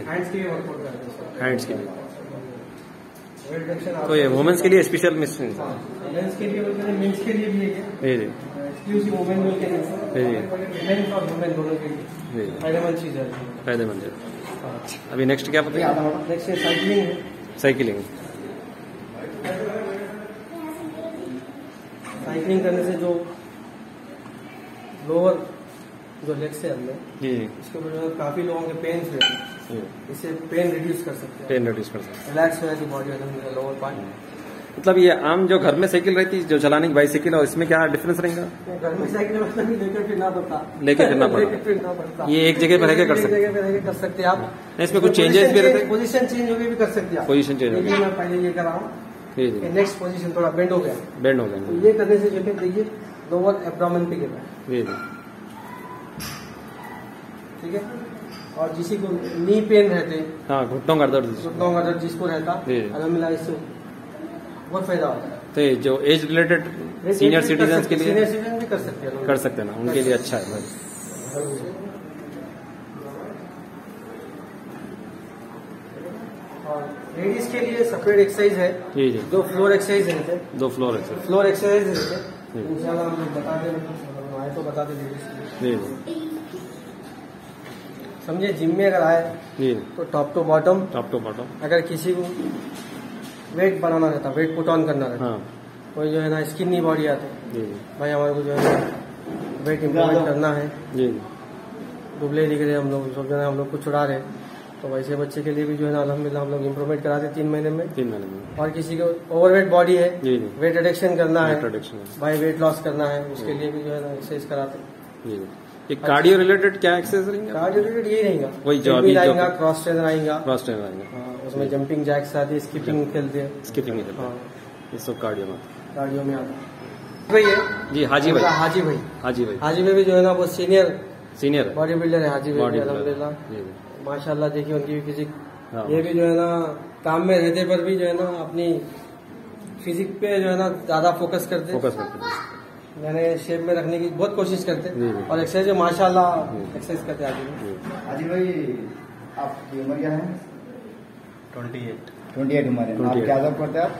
हैंड्स के लिए वर्कआउट करते हैं। हैंड्स के लिए तो ये वुमेन्स के लिए स्पेशल मिशन। मेंस के लिए बोलते हैं, मेंस के लिए भी है। एक्सक्लूसिव वुमेन मिल के मेंस और वुमेन दोनों के लिए फायदेमंद चीज है। फायदेमंद है। अभी नेक्स्ट क्या बताइए? नेक्स्ट साइकिलिंग है। साइकिलिंग करने से जो लोअर जो लेग्स है अंदर जी इसके वजह से काफी लोगों के पेन रहते हैं, इससे पेन रिड्यूस कर सकते हैं। रिलैक्स हो जाती बॉडी लोअर पार्ट। मतलब ये आम जो घर में साइकिल रहती है जो चलाने की बाइसाइकिल, और इसमें क्या डिफरेंस रहेगा? घर में साइकिल मतलब लेकर फिरना पड़ता, ये एक जगह पर रहकर कर सकते हैं आप। इसमें कुछ चेंजेस भी रहते हैं? पोजीशन चेंज हो गई भी कर सकते हैं। पोजीशन चेंज हो गई। मैं पहले ये कर रहा हूँ, नेक्स्ट पोजीशन थोड़ा बेंड हो गया। तो ये करने से जो है देखिए लोअर एब्डोमेन पे गिर रहा है। ठीक है। और किसी को नी पेन रहते, हाँ घुटनों का दर्द जिसको रहता, अलहमदुलिल्लाह इससे बहुत फायदा होता है। तो जो एज रिलेटेड सीनियर सिटीजन के लिए, सीनियर सिटीजन भी कर सकते हैं ना, उनके लिए अच्छा है। और लेडीज के लिए सेपरेट एक्सरसाइज है। जी। 2 फ्लोर एक्सरसाइज रहते हैं। 2 फ्लोर एक्सरसाइज रहते हैं। इंशाल्लाह हम लोग बता दें है तो बता दीजिए। जी जी समझिए जिम में अगर आए जी तो टॉप टू बॉटम, अगर किसी को वेट बनाना रहता, वेट पुट ऑन करना रहता, हाँ कोई जो है ना स्किनी बॉडी आते जी भाई हमारे को जो है वेट इम्प्रूवमेंट करना है, जी दुबले दिख रहे हम लोग, सब जो है हम लोग कुछ उड़ा रहे, तो वैसे बच्चे के लिए भी जो है ना अल्हम्दुलिल्लाह हम लोग इम्प्रूवमेंट कराते 3 महीने में। 3 महीने में। और किसी को ओवरवेट बॉडी है, जी जी वेट रिडक्शन करना है, इंट्रोडक्शन भाई वेट लॉस करना है, उसके लिए भी जो है ना एक्सरसाइज कराते हैं। जी जी। ये कार्डियो रिलेटेड क्या एक्सरसाइज रहेंगे? कार्डियो रिलेटेड यही रहेगा, वही जो अभी आएगा, क्रॉस ट्रेनर आएगा, क्रॉस ट्रेनर आएंगे, हाँ, उसमें जंपिंग जैक्स आती है, स्किपिंग खेलते हैं, स्किपिंग नहीं करते, हाँ ये सब कार्डियो में। कार्डियो में आता है। भाई है जी हाजी भाई, हाजी भाई, हाजी भाई, हाजी भाई भी जो है ना वो सीनियर बॉडी बिल्डर है हाजी भाई, बॉडी अल्हम्दुलिल्लाह जी जी माशाल्लाह। देखिए उनकी भी फिजिक, हाँ। ये भी जो है ना काम में रहते पर भी जो है ना अपनी फिजिक पे जो है ना ज्यादा फोकस करते हैं, यानी शेप में रखने की बहुत कोशिश करते जी, हैं, जी। और एक्सरसाइज माशाल्लाह एक्सरसाइज करते हैं आगे। अजीत भाई आपकी उम्र क्या है? 28 उम्र है। आप 28 क्या जॉब करते हैं आप?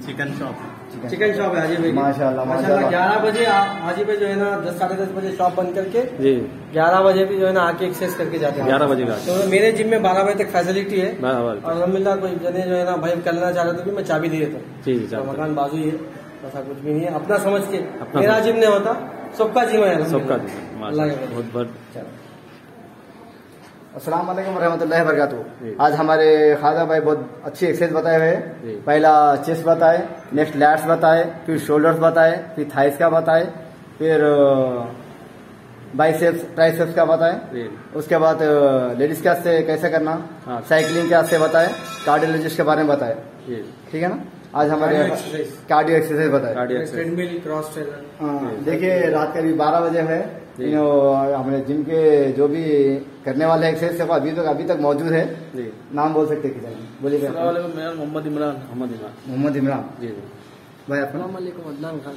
Chicken shop. चिकन शॉप है हाजी भाई की। माशाल्लाह, माशाल्लाह माशाल्लाह। 11 बजे हाजी भाई जो है ना 10 साढ़े 10 बजे शॉप बंद करके जी 11 बजे भी जो है ना आके एक्सरसाइज करके जाते हैं। 11 बजे का तो मेरे जिम में 12 बजे तक फैसिलिटी है, बराबर। और अल्हम्दुलिल्लाह कोई जने जो है ना भाई करना चाह रहे तो भी मैं चाबी दे देता हूँ, जी जी तो चाहते मकान बाजू ही है, ऐसा कुछ भी नहीं है, अपना समझ के अपना मेरा समझ- जिम नहीं होता, सबका जिम है, सबका अल्हम्दुलिल्लाह। अल्लाह के बहुत बहुत अस्सलाम वालेकुम रहमतुल्लाहि जी। वबरकातुहू। आज हमारे खाजा भाई बहुत अच्छी एक्सरसाइज बताए हुए जी। हैं। पहला चेस्ट बताए, नेक्स्ट लैट्स बताए, फिर शोल्डर्स बताए, फिर थाइस का बताए, फिर बाइसेप्स ट्राइसेप्स का बताए, जी उसके बाद लेडीज का से कैसे करना, हाँ। साइकिलिंग का से बताए, कार्डियोलॉजिस्ट के बारे में बताए, जी ठीक है ना। आज हमारे कार्डियो एक्सरसाइज। कार्डियो एक्सरसाइज बताए। Cardio exercise treadmill, cross trainer, हाँ, देखिए रात के अभी 12 बजे है, जी। हमारे जिम के जो भी करने वाले एक्सरसाइज सब अभी तक मौजूद है। जी नाम बोल सकते हैं किसी, बोलिए। मेरा मोहम्मद इमरान। मोहम्मद इमरान जी जी भाई, अपना अदनान खान।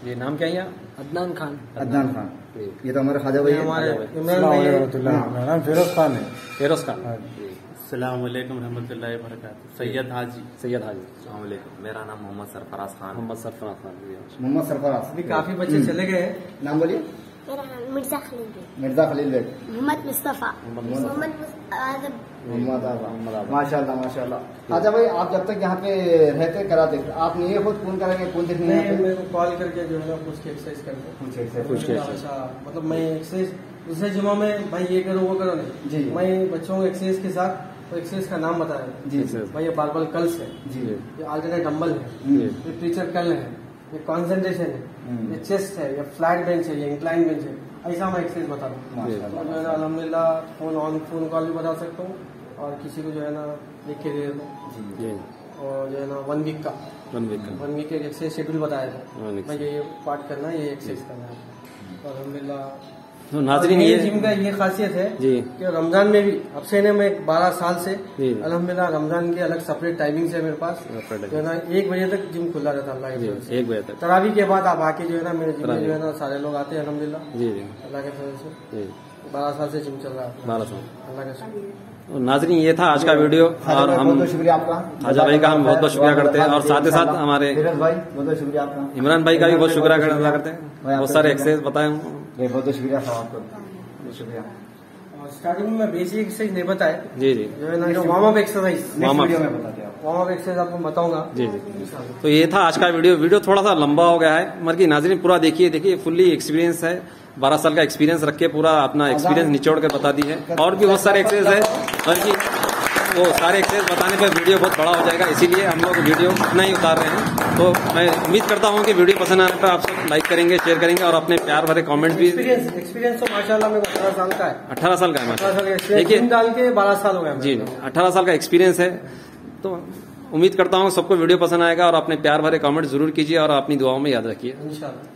जी नाम क्या है? अदनान खान। अदनान खान। जी ये तो हमारे खाजा भाई ये है। हमारे खाजा भाई। इमरान भाई है। मेरा नाम फिरोज खान है। फेरोज खान, जी अस्सलाम वालेकुम रहमतुल्लाहि वबरकातुहू। सैयद हाजी। सैयद हाजी, अस्सलाम वालेकुम, मेरा नाम मोहम्मद सरफराज खान। मोहम्मद सरफराज खान जी मोहम्मद सरफराज। अभी काफी बच्चे चले गए हैं। नाम बोलिए। मेरा नाम मिर्जा खलील बेग, मिर्जा खलील बेग, मोहम्मद मुस्तफ़ा, मोहम्मद आजम। मोहम्मद आबा। आबा। माशाल्लाह माशाल्लाह। खाजा भाई आप जब तक यहाँ पे रहते कराते, आप नहीं खुद फोन करेंगे, कौन देखने नहीं, यहाँ पे? मेरे को कॉल करके जो है ना पूछ के एक्सरसाइज करते हैं। कुछ एक्सरसाइज। कुछ के ऐसा मतलब मैं एक्सरसाइज दूसरे जिमों में भाई ये करो वो करो नहीं, जी। मैं बच्चों को एक्सरसाइज के साथ तो एक्सरसाइज का नाम बताया जी भाई, ये बारबल कर्ल्स है, जी ये अल्टरनेट डंबल है, हम्म। ये टीचर कर्ल है, ये कॉन्सेंट्रेशन है, हम्म। ये चेस्ट है, ये फ्लैट बेंच है, ये इंक्लाइन बेंच है, ऐसा मैं एक्सरसाइज बता रहा हूँ। माशाल्लाह। और जो है ना अल्हम्दुलिल्लाह फोन कॉल भी बता सकता हूँ, और किसी को जो है ना लिख के दे देता हूँ, जी और जो है ना 1 वीक का 1 वीक का 1 वीक का एक्सरसाइज शेड्यूल बताया था, 1 वीक मैं ये पार्ट करना है, ये एक्सरसाइज करना है, और अल्हम्दुलिल्लाह। तो नाजरीन मेरे ये जिम का ये खासियत है जी कि रमजान में भी अब से ने मैं 12 साल से जी। अल्हम्दुलिल्लाह रमजान के अलग सेपरेट टाइमिंग है मेरे पास, Separate जो है ना 1 बजे तक जिम खुला रहता है अल्लाह के जी फजल से। 1 बजे तक तरावी के बाद आप आके जो है ना मेरे जिम में तरावी। जो है ना सारे लोग आते हैं अल्हम्दुलिल्लाह, जी जी अल्लाह के फजल से। जी 12 साल से जिम चल रहा है 12 साल। अल्लाह का शुक्र। तो नाजरीन ये था आज का वीडियो, खाजा और भाई, हम बहुत बहुत शुक्रिया आपका। खाजा भाई का हम बहुत बहुत शुक्रिया करते हैं, और साथ ही साथ हमारे फिरोज भाई बहुत बहुत शुक्रिया आपका। इमरान भाई का भी बहुत शुक्रिया अदा करते हैं, बहुत सारे एक्सरसाइज बताए हम। बहुत बहुत शुक्रिया साहब आपको, बहुत शुक्रिया। और स्टार्टिंग में बेसिक एक्सरसाइज नहीं बताए, जी जी जो है ना जो warm up exercise, next video में बताते हैं आप। वार्म अप एक्सरसाइज आपको बताऊंगा जी जी। तो ये था आज का वीडियो थोड़ा सा लंबा हो गया है, मगर की नाजरीन पूरा देखिए फुल्ली एक्सपीरियंस है, 12 साल का एक्सपीरियंस रख के पूरा अपना एक्सपीरियंस निचोड़ कर बता दी है, और भी बहुत सारे एक्सरसाइज है, बल्कि वो सारे एक्सरसाइज बताने पर वीडियो बहुत बड़ा हो जाएगा, इसीलिए हम लोग वीडियो इतना ही उतार रहे हैं। तो मैं उम्मीद करता हूँ कि वीडियो पसंद आने पर आप सब लाइक करेंगे, शेयर करेंगे, और अपने प्यार भरे कमेंट भी। एक्सपीरियंस तो माशाल्लाह मेरे को 18 साल का है, 18 साल का है 18 साल का माशाल्लाह। एक्सपीरियंस, देखिए जिम डाल के 12 साल हो गए जी 18 साल का एक्सपीरियंस है, तो उम्मीद करता हूँ सबको वीडियो पसंद आएगा, और अपने प्यार भरे कमेंट जरूर कीजिए, और अपनी दुआओं में याद रखिए। इंशाल्लाह।